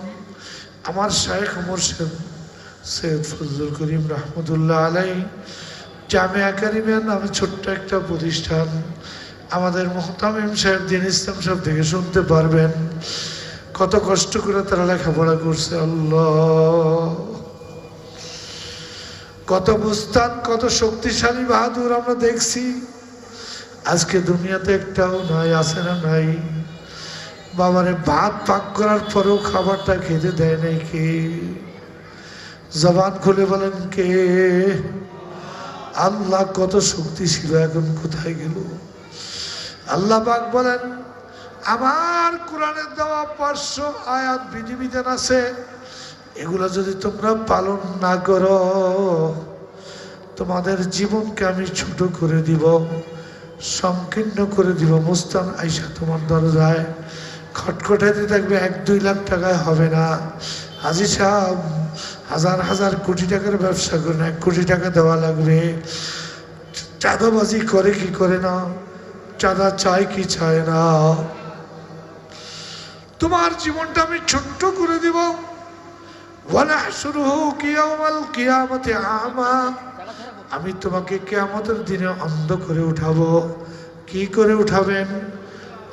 আমার শায়েখ মুর্শিদ সৈয়দ ফজলুল করিম রহমতুল্লাহ আলাই জামিয়া কারিমিয়া নামে ছোট্ট একটা প্রতিষ্ঠান, আমাদের মুহতামিম সাহেব দিন ইসলাম সাহেব থেকে শুনতে পারবেন কত কষ্ট করে তারা লেখাপড়া করছে। আল্লাহ, কত বুস্তান, কত শক্তিশালী বাহাদুর আমরা দেখছি। আজকে দুনিয়াতে একটাও নাই, আছে না নাই? বাবারে ভাত পাক করার পরেও খাবারটা খেতে দেয় নাই কে? জবান খুলে বলেন কে? আল্লাহ কত শক্তি ছিল, এখন কোথায় গেল? আল্লাহ পাক বলেন, আমার কোরআনের দেওয়া 500 আয়াত বিধিবিধান আছে, এগুলো যদি তোমরা পালন না করো তোমাদের জীবনকে আমি ছোট করে দিব, সংকীর্ণ করে দিব। মুস্তান আইসা তোমার দরজায় খটখটাইতে থাকবে। 1-2 লাখ টাকায় হবে না। হাজি সাহেব হাজার হাজার কোটি টাকার ব্যবসা করেন, 1 কোটি টাকা দেওয়া লাগবে। চাঁদাবাজি করে কি করে না? চাঁদা চায় কি চায় না? তোমার জীবনটা আমি ছোট্ট করে দিব। ওয়ানাহশুরুহু কিয়ামাল কিয়ামাতি আমা, আমি তোমাকে কিয়ামতের দিনে অন্ধ করে উঠাবো। কি করে উঠাবেন?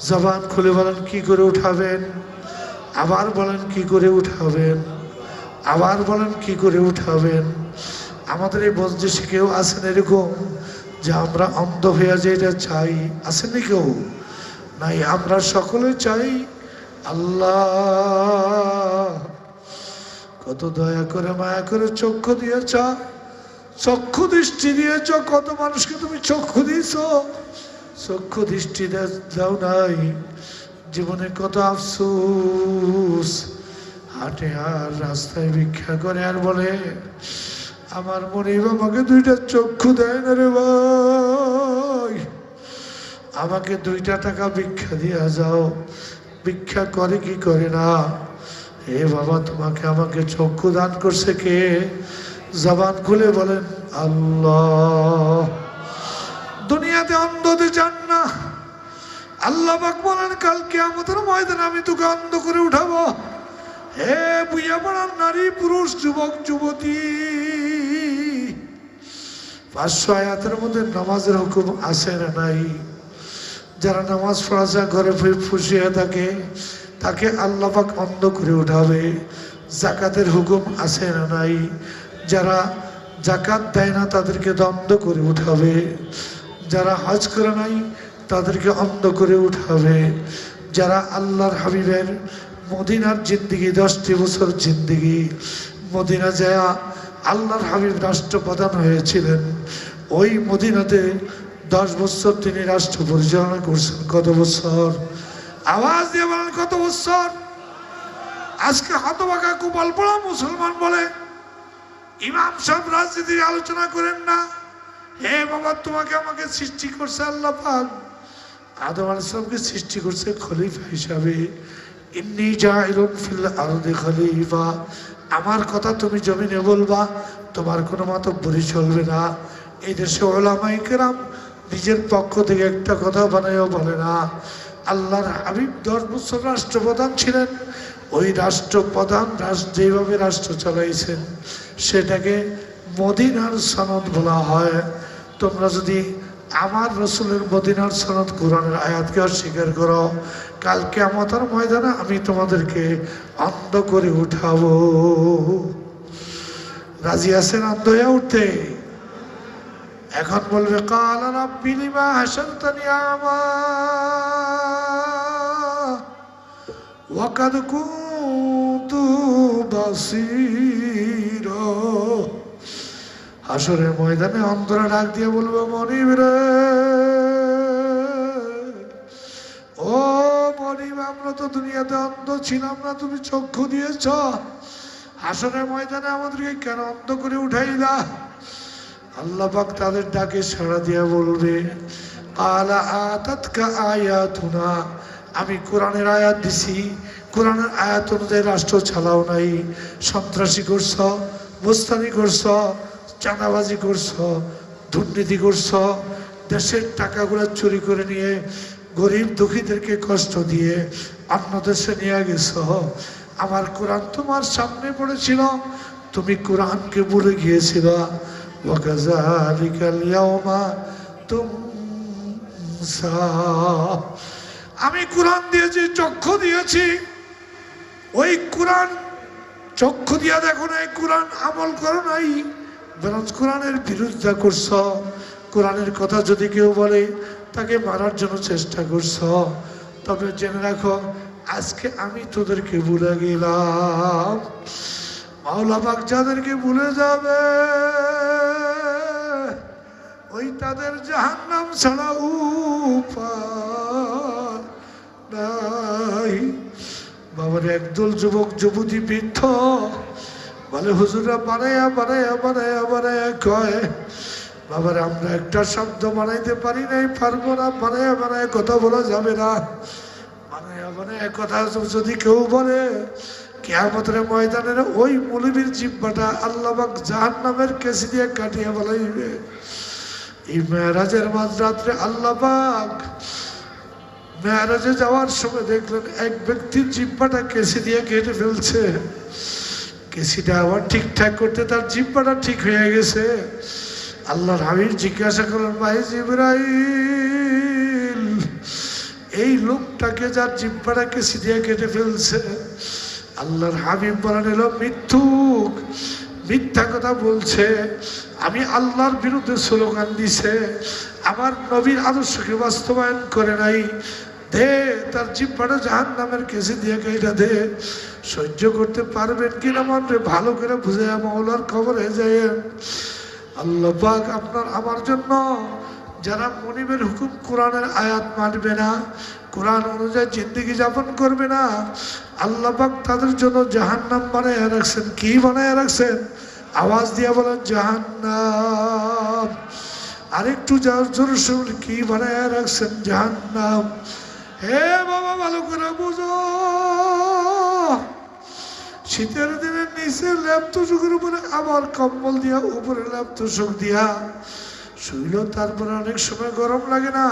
জবান খুলে বলেন কি করে উঠাবেন? আবার বলেন কি করে উঠাবেন? আবার বলেন কি করে উঠাবেন? আমাদের এই মজলিসে কেউ আছেন এরকম যে আমরা অন্ধ হয়ে যে এটা চাই? আসেনি কেউ? নাই, আমরা সকলে চাই। আল্লাহ কত দয়া করে মায়া করে চক্ষু দিয়েছ, চক্ষু দৃষ্টি দিয়েছ। কত মানুষকে তুমি চক্ষু দিয়েছ, চক্ষু দৃষ্টি দাও নাই। জীবনে কত আফসোস। হাটে আর রাস্তায় ভিক্ষা করে আর বলে, আমার মনিব আমাকে 2টা চক্ষু দেয় না রে ভাই, আমাকে 2টা টাকা ভিক্ষা দিয়া যাও। ভিক্ষা করে কি করে না? হে বাবা, তোমাকে আমাকে চক্ষু দান করছে কে? জবান খুলে বলেন আল্লাহ। দুনিয়াতে অন্ধতে চান না। আল্লাহ পাক বলেন, কাল কিয়ামতের ময়দানে আমি তোকে অন্ধ করে উঠাবো। হে বুঝা পড়ার নারী, পুরুষ, যুবক, যুবতী, 500 আয়াতের মধ্যে নামাজের হুকুম আছে না নাই? যারা নামাজ পড়া যায় ঘরে ফুসিয়ে থাকে তাকে আল্লাহ পাক অন্ধ করে উঠাবে। জাকাতের হুকুম আছে না নাই? যারা জাকাত দেয় না তাদেরকে অন্ধ করে উঠাবে। যারা হজ করে নাই তাদেরকে অন্ধ করে উঠাবে। যারা আল্লাহর হাবিবের মদিনার জিন্দিগি 10টি বছর জিন্দিগি মদিনা যায় আল্লাহর হাবিব রাষ্ট্রপ্রধান হয়েছিলেন, ওই মদিনাতে 10 বছর তিনি রাষ্ট্র পরিচালনা করছেন। কত বছর? আওয়াজ দিয়ে বলেন কত বছর? আজকে হতভাগা কুপাল পড়া মুসলমান বলে ইমাম সাহেব রাজনীতির আলোচনা করেন না। হে বাবা, তোমাকে আমাকে সৃষ্টি করছে আল্লাহ পাক, আদম আলাইহিস সালামকে সৃষ্টি করছে খলিফা হিসাবে। ইন্নী জাইলুন ফিল আরদি খলিফা, আমার কথা তুমি জমিনে বলবা, তোমার কোনো মাতব্বরি চলবে না। এই দেশে ওলামায়ে কেরাম নিজের পক্ষ থেকে একটা কথা বানায়ও বলে না। আল্লাহর হাবিব 10 বছর রাষ্ট্রপ্রধান ছিলেন, ওই রাষ্ট্রপ্রধান যেভাবে রাষ্ট্র চালাইছেন সেটাকে মদিনার সনদ বলা হয়। তোমরা যদি আমার রসুলের মদিনার সনদ কোরআনের আয়াতকে অস্বীকার করো, কাল কিয়ামতের ময়দানে আমি তোমাদেরকে অন্ধ করে উঠাবো। রাজি আছেন অন্ধ হয়ে উঠতে? এখন বলবে কালা রাব্বি লিমা হাশারতানি আমা ওয়া কাদ কুনতু বাসীরা। হাসরের ময়দানে অন্ধরা ডাক দিয়ে বলবে মনিব রে, ও মনিব, আমরা তো দুনিয়াতে অন্ধ ছিলাম না, তুমি চক্ষু দিয়েছ, হাসরের ময়দানে আমাদেরকে কেন অন্ধ করে উঠাইলা? আল্লাহ পাক তাদের ডাকে সাড়া দিয়া বলবে কালা আতাতকা আয়াতুনা, আমি কোরআনের আয়াত দিছি, কোরআনের আয়াত অনুযায়ী রাষ্ট্র চালাও নাই, সন্ত্রাসী করছ, মোস্তানি করছ, চাঁদাবাজি করছ, দুর্নীতি করছ, দেশের টাকাগুলো চুরি করে নিয়ে গরিব দুঃখীদেরকে কষ্ট দিয়ে অন্য দেশে নিয়ে গেছ। আমার কোরআন তোমার সামনে পড়েছিল, তুমি কোরআনকে ভুলে গিয়েছিল। ওয়াকাযালিকাল ইয়াওমা তুনসা, আমি কোরআন দিয়েছি, চক্ষু দিয়েছি, ওই কোরআন চক্ষু দিয়া দেখো নাই, কোরআন আমল করো নাই, বরং কোরআনের বিরোধিতা করছ। কোরআনের কথা যদি কেউ বলে তাকে মারার জন্য চেষ্টা করছ। তবে জেনে রাখো, আজকে আমি তোদেরকে ভুলে গেলাম। মাওলা পাক যাদেরকে ভুলে যাবে ওই তাদের জাহান্নাম ছাড়া উপায় নাই। বাবার একদল যুবক যুবতী বৃদ্ধ বলে হুজুরা বানায়া বানায়া বানায়া বানায়া কয়, বাবার আমরা একটা শব্দ বানাইতে পারি নাই, পারবো না, বানায়া বানায়া কথা বলা যাবে না। বানায়া বানায়া কথা যদি কেউ বলে, কিয়ামতের ময়দানের ওই মৌলবীর জিহ্বাটা আল্লাহ পাক জাহান্নামের কেসি দিয়ে কাটিয়ে বলাইবে। এই মেরাজের মাঝরাত্রে আল্লাহ পাক মেরাজে যাওয়ার সময় দেখলেন এক ব্যক্তির জিহ্বাটা কেসি দিয়ে কেটে ফেলছে। কেসিটা আবার ঠিকঠাক করতে তার জিহ্বাটা ঠিক হয়ে গেছে। আল্লাহর হাবিব জিজ্ঞাসা করলেন, ভাই জিবরাইল, এই লোকটাকে যার জিহ্বাটা কেসি দিয়ে কেটে ফেলছে, আল্লাহর হাবিব বলেন এলো মিথ্যুক, মিথ্যা কথা বলছে, আমি আল্লাহর বিরুদ্ধে স্লোগান দিছে, আমার নবীর আদর্শকে বাস্তবায়ন করে নাই, দে তার জিহ্বাটা জাহান্নামের কেসি দিয়ে কেটে দে। সহ্য করতে পারবেন কিনা মনে ভালো করে বুঝে মাওলার কবরে যায়েন। আল্লাহ পাক আপনার আমার জন্য যারা মনিবের হুকুম কোরআনের আয়াত মানবে না, কোরআন অনুযায়ী জিন্দেগি যাপন করবে না, আল্লাহ পাক তাদের জন্য জাহান্নাম বানায় রাখছেন। কি বানায় রাখছেন? আওয়াজ দিয়ে বলেন জাহান্নাম। আরেকটু জোরে শুনুন, কি বানায় রাখছেন? জাহান্নাম। হে বাবা, ভালো করে বুঝো, শীতের দিনের নিচে ল্যাপ তোষকের উপরে আবার কম্বল দিয়া, উপরে ল্যাপ তোষক দিয়া শুইল, তারপরে অনেক সময় গরম লাগে না,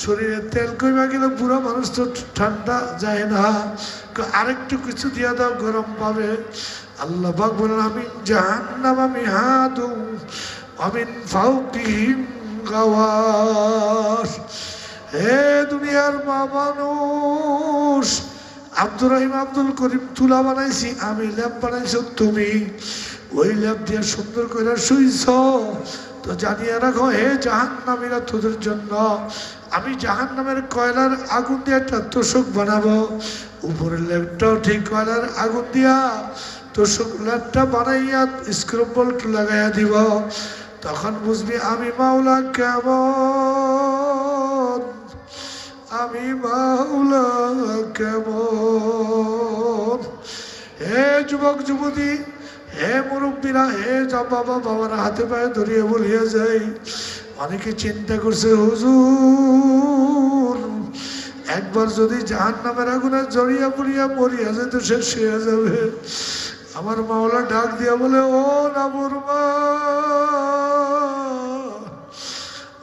শরীরে তেল কইবা গেলে বুড়া মানুষ তো ঠান্ডা যায় না, আরেকটু কিছু দিয়া দাও, গরম পাবে। আল্লাহ পাক বলেন আমি জাহান্নাম আমি হাদু আমিন ফাউকিহিম গাওয়াস। হে দুনিয়ার মা মানুষ, আব্দুর রহিম আব্দুল করিম তুলা বানাইছি আমি, ল্যাব বানাইছো তুমি। ওই ল্যাব দিয়ে সুন্দর করে শুইছ তো জানিয়ে রাখো হে জাহান্নামীরা, তোদের জন্য আমি জাহান্নামের কয়লার আগুন দিয়ে একটা তোষক বানাবো। উপরের ল্যাবটাও ঠিক কয়লার আগুন দিয়া তোষক ল্যাবটা বানাইয়া স্ক্রু বোল্ট লাগাইয়া দিব। তখন বুঝবি আমি মাওলা কেমন, আমি মাওলা কেমন। হে যুবক যুবতী, হে মুরব্বীরা, হে বাবা বাবারা, হাতে পায়ে ধরিয়ে বলিয়া যাই। অনেকে চিন্তা করছে হুজুর একবার যদি জাহান্নামের আগুনে জড়িয়া পড়িয়া মরিয়া যেত শেষ হয়ে যাবে। আমার মাওলা ডাক দিয়া বলে, ও নাফরমান,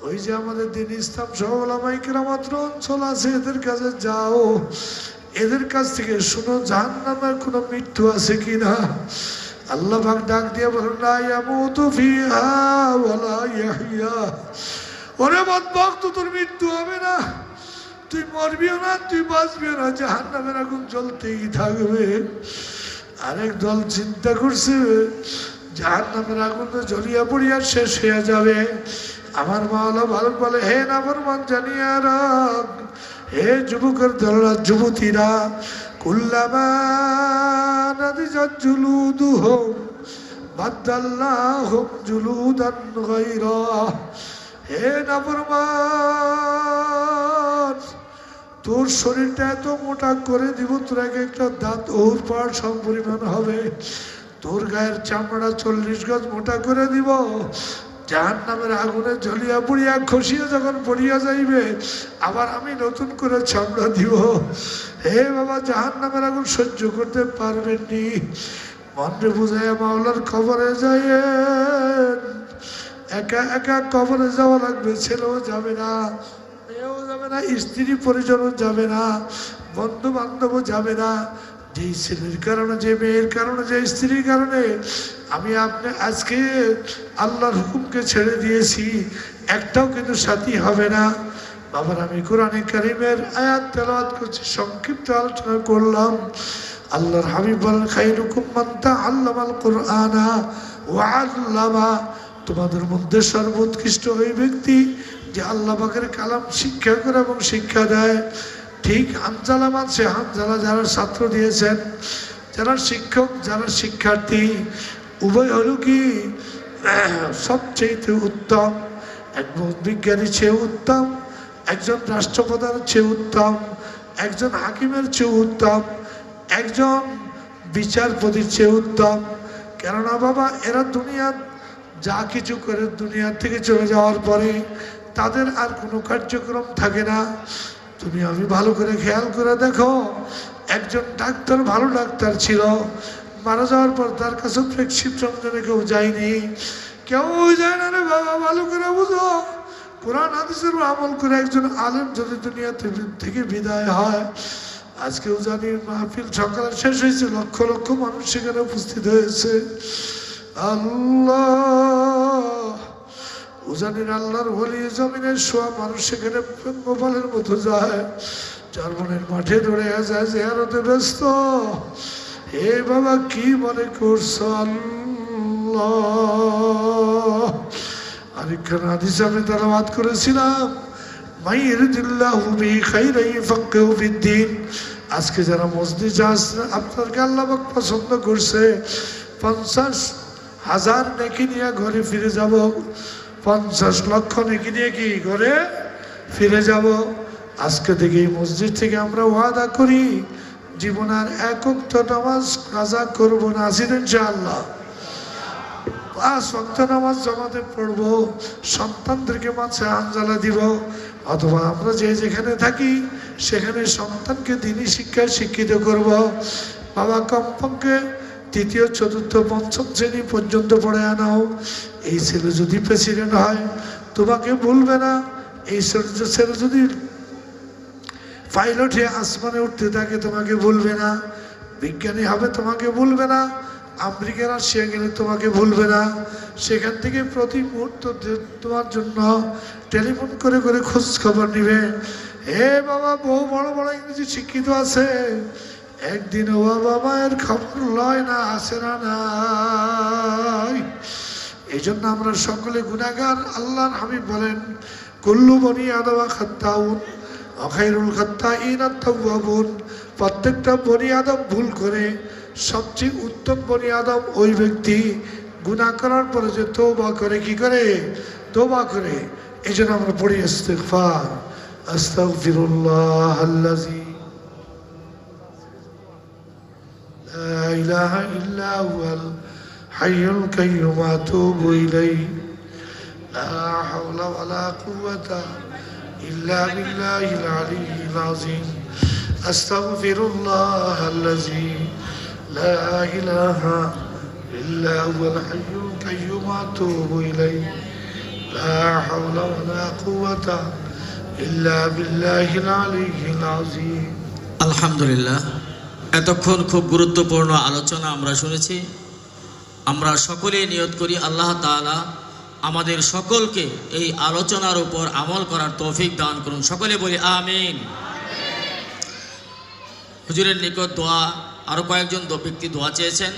ওই যে আমাদের দিন ইসলাম সহ ওলামায়ে কেরামাত্র অঞ্চল আছে, এদের কাছে যাও, এদের কাছ থেকে শুনো জাহান্নামের কোনো মৃত্যু আছে কিনা। আল্লাহ পাক ডাক দিয়ে বলেন, লা ইয়ামুতু ফিহা ওয়ালা ইয়াহইয়া। ওরে বদবক্ত, তোর মৃত্যু হবে না, তুই মরবিও না, তুই বাঁচবিও না, জাহান্নামের আগুন জ্বলতেই থাকবে। আরেক দল চিন্তা করছে জাহান্নামের আগুনে জ্বলিয়া পড়িয়া শেষ হয়ে যাবে। আমার মাওলা ভালো বলে, হে নাফরমান জানিয়া রাখ, হে যুবকের দলরা, যুবতীরা, কুল্লামা নাদিজাত জুলুদুহুম বাদদালনাহুম জুলুদান গায়রা। হে নাফরমান, তোর শরীরটা এত মোটা করে দিব, তোর এক একটা দাঁত ওর পাড় সম পরিমাণ হবে। তোর গায়ের চামড়া 40 গজ মোটা করে দিব। জাহান্নামের আগুনে জ্বলিয়া পুড়িয়া খসিয়া যখন পড়িয়া যাইবে, আবার আমি নতুন করে চামড়া দিব। হে বাবা, জাহান্নামের আগুন সহ্য করতে পারবেননি, মনরে বুঝাইয়া মাওলার কবরে যাইয়েন। একা একা কবরে যাওয়া লাগবে, ছেলেও যাবে না, মেয়েও যাবে না, স্ত্রী পরিজনও যাবে না, বন্ধু বান্ধবও যাবে না। যেই ছেলের কারণে, যে মেয়ের কারণে, যে স্ত্রীর কারণে আমি আপনি আজকে আল্লাহর হুকুমকে ছেড়ে দিয়েছি, একটাও কিন্তু সাথী হবে না। বাবার, আমি কোরআনে কারিমের আয়াত তেলাওয়াত করছি, সংক্ষিপ্ত আলোচনা করলাম। আল্লাহর হাবিব বলেন, খায়রুকুম মান তাআল্লামাল কুরআনা ওয়া আল্লামা। তোমাদের মধ্যে সর্বোৎকৃষ্ট ওই ব্যক্তি যে আল্লাহ পাকের কালাম শিক্ষা করে এবং শিক্ষা দেয়। ঠিক হানজালা মানছে, হানজালা যারা ছাত্র দিয়েছেন, যারা শিক্ষক, যারা শিক্ষার্থী, উভয় হলো কি সবচেয়ে উত্তম। একজন বিজ্ঞানীর চেয়ে উত্তম, একজন রাষ্ট্রপ্রধানের চেয়ে উত্তম, একজন হাকিমের চেয়ে উত্তম, একজন বিচারপতির চেয়ে উত্তম। কেননা বাবা, এরা দুনিয়া যা কিছু করে দুনিয়ার থেকে চলে যাওয়ার পরে তাদের আর কোনো কার্যক্রম থাকে না। তুমি আমি ভালো করে খেয়াল করে দেখো, একজন ডাক্তার, ভালো ডাক্তার ছিল, মারা যাওয়ার পর তার কাছে প্রেসক্রিপশন জন্য কেউ যায়নি, কেউ যায় না রে বাবা। ভালো করে বুঝো, কোরআন হাদিসের আমল করে একজন আলেম যদি দুনিয়া থেকে বিদায় হয়, আজকেও জানি মাহফিল সকালে শেষ হয়েছে, লক্ষ লক্ষ মানুষ সেখানে উপস্থিত হয়েছে। আল্লাহ উজানির আল্লাহর ওলি জমিনের শোয়া মানুষ সেখানে গোপালের মতো যায়, জার্মানির মাঠে দৌড়ে যায়, জিয়ারতে ব্যস্ত। হে বাবা, কি মনে করছো? আল্লাহ আরেকখান হাদিস আমি তেলাওয়াত করেছিলাম, মাইয়ুরিদিল্লাহু বিহি খাইরান ইয়াফাক্কিহু ফিদ্দীন। আজকে যারা মসজিদে আসছেন, আপনাকে আল্লাহ পাক পছন্দ করছে, 50,000 নেকি নিয়ে ঘরে ফিরে যাব, 50 লক্ষ নেকি নিয়ে কি ঘরে ফিরে যাব। আজকে থেকে এই মসজিদ থেকে আমরা ওয়াদা করি, জীবনের এক ওয়াক্ত নামাজ কাজা করবো না। আসির ইনশাআল্লাহ 5 ওয়াক্ত নামাজ জামাতে পড়বো, সন্তানদেরকে মাঝে হানজালা দিব, অথবা আমরা যে যেখানে থাকি সেখানে সন্তানকে দিনী শিক্ষায় শিক্ষিত করব। বাবা, কমপক্ষে 3য়, 4র্থ, 5ম শ্রেণী পর্যন্ত পড়ে আনাও। এই ছেলে যদি প্রেসিডেন্ট হয় তোমাকে ভুলবে না, এই ছেলে যদি পাইলট হয়ে আসমানে উঠতে থাকে তোমাকে ভুলবে না, বিজ্ঞানী হবে তোমাকে ভুলবে না, আমেরিকা রাশিয়া গেলে তোমাকে ভুলবে না। সেখান থেকে প্রতি মুহূর্ত তোমার জন্য টেলিফোন করে করে খোঁজ খবর নিবে। হে বাবা, বহু বড় বড় ইংরেজি শিক্ষিত আছে, একদিন ও বাবা মায়ের খবর লয় না, আসে না নাই। এই জন্য আমরা সকলে গুনাহগার। আল্লাহর হাবিব বলেন, কুল্লু বনি আদম খাত্তাউন ওয়া খায়রুল খাত্তাইন আত-তাওয়াবুন। প্রত্যেকটা বনি আদম ভুল করে, সবচেয়ে উত্তম বনি আদম ওই ব্যক্তি গুনাহ করার পরে যে তওবা করে, কি করে? তওবা করে। এই জন্য আমরা পড়ি ইস্তিগফার, আস্তাগফিরুল্লাহাল্লাযী লা ইলাহা ইল্লা হুয়াল হাইয়ুল কাইয়্যুম ওয়া আতুবু ইলাইহি লা হাওলা ওয়ালা কুওয়াতা ইল্লা বিল্লাহিল আলিয়্যিল আযীম। আস্তাগফিরুল্লাহাল্লাযী লা ইলাহা ইল্লা হুয়াল হাইয়ুল কাইয়্যুম ওয়া আতুবু ইলাইহি লা হাওলা ওয়ালা কুওয়াতা ইল্লা বিল্লাহিল আলিয়্যিল আযীম। আলহামদুলিল্লাহ, এতক্ষণ খুব গুরুত্বপূর্ণ আলোচনা আমরা শুনেছি। আমরা সকলেই নিয়ত করি আল্লাহ তাআলা আমাদের সকলকে এই আলোচনার উপর আমল করার তৌফিক দান করুন। সকলে বলি আমিন। হুজুরের নিকট দোয়া, আরও কয়েকজন ব্যক্তি দোয়া চেয়েছেন।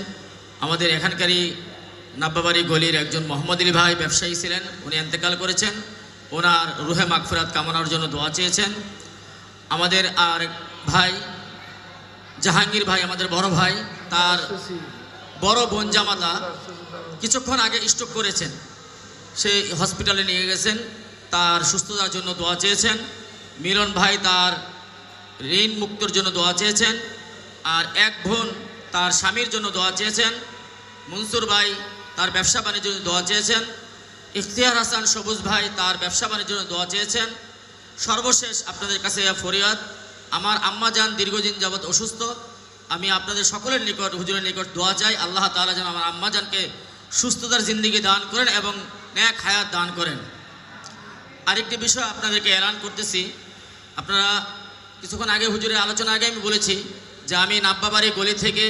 আমাদের এখানকারই নাব্বাবাড়ি গলির একজন মোহাম্মদ আলী ভাই ব্যবসায়ী ছিলেন, উনি ইন্তেকাল করেছেন। ওনার রুহে মাগফিরাত কামনার জন্য দোয়া চেয়েছেন। আমাদের আর ভাই জাহাঙ্গীর ভাই, আমাদের বড় ভাই, তার বড় বোন জামাতা কিছুক্ষণ আগে স্ট্রোক করেছেন, সেই হসপিটালে নিয়ে গেছেন, তার সুস্থতার জন্য দোয়া চেয়েছেন। মিলন ভাই তার ঋণ মুক্তর জন্য দোয়া চেয়েছেন। আর এক বোন তার স্বামীর জন্য দোয়া চেয়েছেন। মনসুর ভাই তার ব্যবসা বাণিজ্যের জন্য দোয়া চেয়েছেন। ইখতিয়ার হাসান সবুজ ভাই তার ব্যবসা বাণিজ্যের জন্য দোয়া চেয়েছেন। সর্বশেষ আপনাদের কাছে ফরিয়াদ, আমার আম্মা জান দীর্ঘদিন যাবৎ অসুস্থ। আমি আপনাদের সকলের নিকট, হুজুরের নিকট দোয়া চাই আল্লাহ তাআলা যেন আমার আম্মা জানকে সুস্থতার জিন্দেগি দান করেন এবং নেক হায়াত দান করেন। আরেকটি বিষয় আপনাদেরকে এলান করতেছি, আপনারা কিছুক্ষণ আগে হুজুরের আলোচনা আগে আমি বলেছি যে আমি নাব্বাবাড়ি গলি থেকে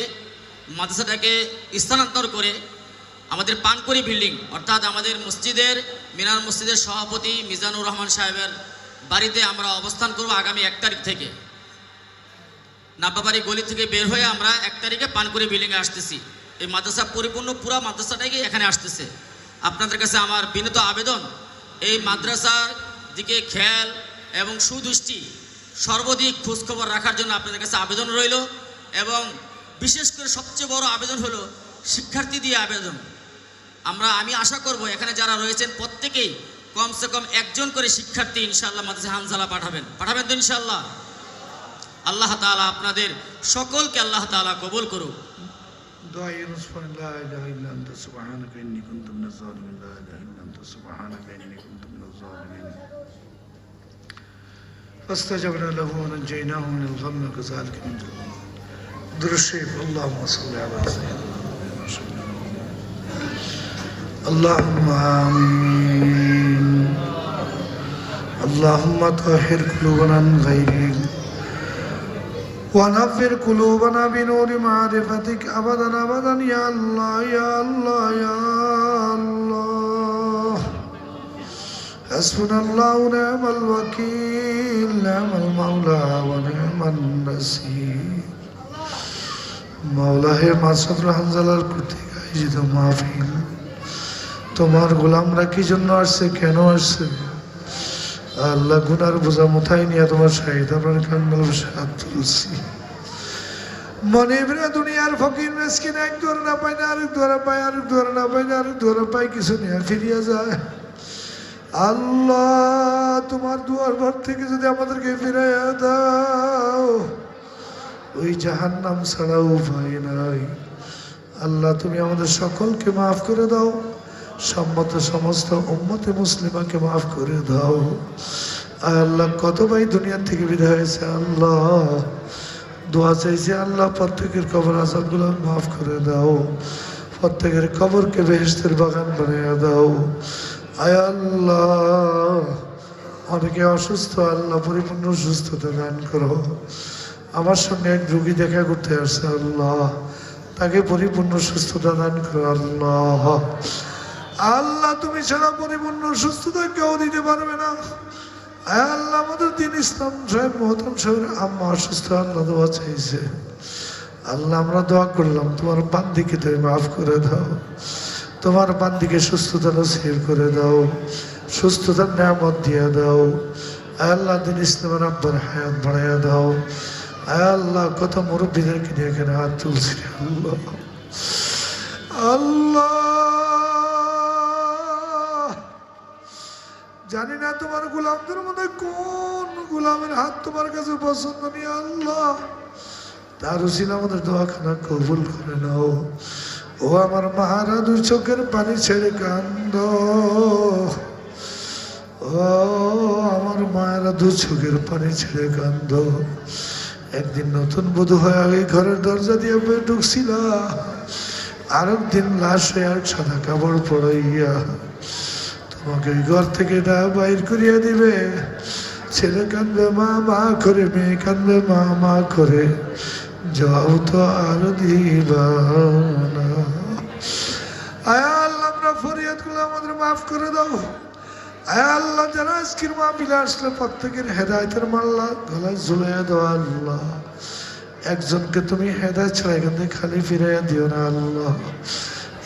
মাদ্রাসাটাকে স্থানান্তর করে আমাদের পানকড়ি বিল্ডিং, অর্থাৎ আমাদের মসজিদের, মিনার মসজিদের সভাপতি মিজানুর রহমান সাহেবের বাড়িতে আমরা অবস্থান করব আগামী 1 তারিখ থেকে। নাব্বাবাড়ি গলি থেকে বের হয়ে আমরা 1 তারিখে পানকড়ি বিল্ডিংয়ে আসতেছি। এই মাদ্রাসা পরিপূর্ণ পুরা মাদ্রাসাটাই এখানে আসতেছে। আপনাদের কাছে আমার বিনীত আবেদন, এই মাদ্রাসার দিকে খেয়াল এবং সুদৃষ্টি সর্বাধিক খোঁজখবর রাখার জন্য আপনাদের কাছে আবেদন রইল। এবং বিশেষ করে সবচেয়ে বড় আবেদন হলো শিক্ষার্থী দিয়ে আবেদন। আমি আশা করব এখানে যারা রয়েছেন প্রত্যেকেই কমসে কম একজন করে শিক্ষার্থী ইনশাআল্লাহ মাদ্রাসা হানজালা পাঠাবেন তো ইনশাআল্লাহ। আল্লাহ তাআলা আপনাদের সকলকে আল্লাহ তাআলা কবুল করুক। দোয়া ইউনুস পড়েন, লা ইলাহা ইল্লা আনতা সুবহানাকা ইন্নী কুনতু মিনাজ জালিমিন, লা ইলাহা ইল্লা আনতা সুবহানাকা ইন্নী কুনতু মিনাজ জালিমিন। ফাস্তাজাবনা লাহু ওয়া নাজাইনাহু মিনাল গাম্মি ওয়া কাযালিকা নুনজিল মুমিনিন। দুরূদ শরীফ। আল্লাহুম্মা সাল্লি আলা সাইয়্যিদিনা আল্লাহুম্মা আমিন। আল্লাহুম্মা তাহির কুলুবানা মিন গায়রিক ونفر قلوبنا بنور معرفتك أبدا أبدا يا الله يا الله يا الله. حسبنا الله ونعم الوكيل، نعم المولى ونعم النصير. মাওলা হে মাসুদুল হানজালার কর্তৃক আয়োজিত মাহফিল তোমার গোলামরা কি জন্য আসছে, কেন আসছে আল্লাহ, গুনার বোঝা মাথায় নিয়ে তোমার শাহিদ আপনার কাঙ্গাল হাত তুলছি। মনে বেড়ে দুনিয়ার ফকির মেসকিন এক দুয়ার না পায় না আরেক দুয়ারে পায়, আরেক দুয়ারে না পায় না আরেক দুয়ারে পায়, কিছু নিয়ে ফিরিয়া যায়। আল্লাহ তোমার দুয়ার ঘর থেকে যদি আমাদেরকে ফিরাইয়া দাও, ওই জাহান্নাম ছাড়া উপায় নাই। আল্লাহ তুমি আমাদের সকলকে মাফ করে দাও, সম্মত সমস্ত উম্মতে মুসলিমাকে মাফ করে দাও। আল্লাহ কত ভাই দুনিয়া থেকে বিদায় হয়েছে, আল্লাহ দোয়া চাইছে আল্লাহ প্রত্যেকের কবর আযাবগুলো মাফ করে দাও, প্রত্যেকের কবরকে বেহেশতের বাগান বানিয়ে দাও। আয় আল্লাহ অনেকে অসুস্থ, আল্লাহ পরিপূর্ণ সুস্থতা দান করো। আমার সঙ্গে এক রোগী দেখা করতে আসছে, আল্লাহ তাকে পরিপূর্ণ সুস্থতা দান করো। আল্লাহ আল্লাহ তুমি ছাড়া পরিপূর্ণ সুস্থতা কেউ দিতে পারবে না। আল্লাহ আমাদের দিন ইসলাম সাহেব মোহতরম সাহেবের আম্মা অসুস্থ, আল্লাহ দোয়া চাইছে আল্লাহ আমরা দোয়া করলাম তোমার বান্দিকে তুমি মাফ করে দাও, তোমার বান্দিকে সুস্থতা নসিব করে দাও, সুস্থতার নিয়ামত দিয়ে দাও। আয় আল্লাহ দিন ইসলামের আব্বার হায়াত বাড়াইয়া দাও। আয় আল্লাহ কত মুরব্বীদেরকে নিয়ে এখানে হাত তুলছি আল্লাহ, আল্লাহ জানি না তোমার গোলামদের মধ্যে কোন গোলামের হাত তোমার কাছে পছন্দ নেই আল্লাহ, তার উসিলা আমাদের দোয়াখানা কবুল করে নাও। ও আমার মাহারা দুই চোখের পানি ছেড়ে কান্দ, ও আমার মায়েরা দু চোখের পানি ছেড়ে কান্দ। একদিন নতুন বধূ হয়ে আগে ঘরের দরজা দিয়ে ঢুকছিল, আরেকদিন লাশ হয়ে আর সাদা কাপড় পড়াইয়া তোমাকে ওই ঘর থেকে না বাইর করিয়া দিবে। ছেলে কান্দবে মা মা করে, মেয়ে কান্দবে মা মা করে, যাও তো আর দিবা না। আয় আল্লাহ আমরা ফরিয়াদ গুলো আমাদের মাফ করে দাও। আয় আল্লাহ যারা আজকের মাহফিলে আসলে প্রত্যেকের হেদায়েতের মাল্লা গলায় ঝুলাইয়া দাও আল্লাহ। একজনকে তুমি হেদায়েত ছাড়া এখান থেকে খালি ফিরাইয়া দিও না আল্লাহ।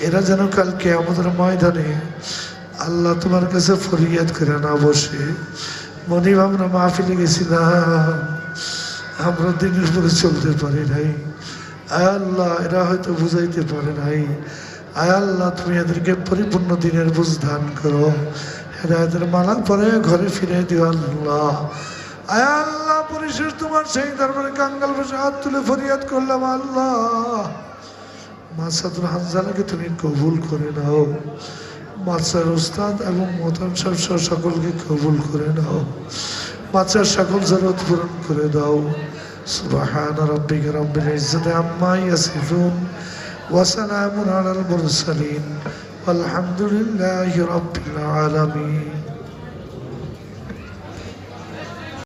এরা যেন কালকে আমাদের ময়দানে আল্লাহ তোমার কাছে ফরিয়াদ করে না বসে। মনিব আমরা মাহফিলে গেছিলাম, আমরা দিনের উপরে চলতে পারি নাই। আয় আল্লাহ এরা হয়তো বুঝাইতে পারে নাই। আয় আল্লাহ তুমি এদেরকে পরিপূর্ণ দিনের বুঝ দান করো, হেদায়েতের মালা পরে ঘরে ফিরে দিও আল্লাহ। আয় আল্লাহ পরিশেষ তোমার সেই দরবারে কাঙ্গাল বসে হাত তুলে ফরিয়াদ করলাম আল্লাহ, মাসাদুল হানজালাকে তুমি কবুল করে নাও। মাদ্রাসার উস্তাদ এবং মোহতারাম সাহেব সহ সকলকে কবুল করে নাও। মাদ্রাসার সকল জরুরত পূরণ করে দাও। সুবহান রাব্বিকা রাব্বিল ইজ্জাতি আম্মা ইয়াসিফুন ওয়া সালামুন আলাল মুরসালিন ওয়ালহামদুলিল্লাহি রাব্বিল আলামিন।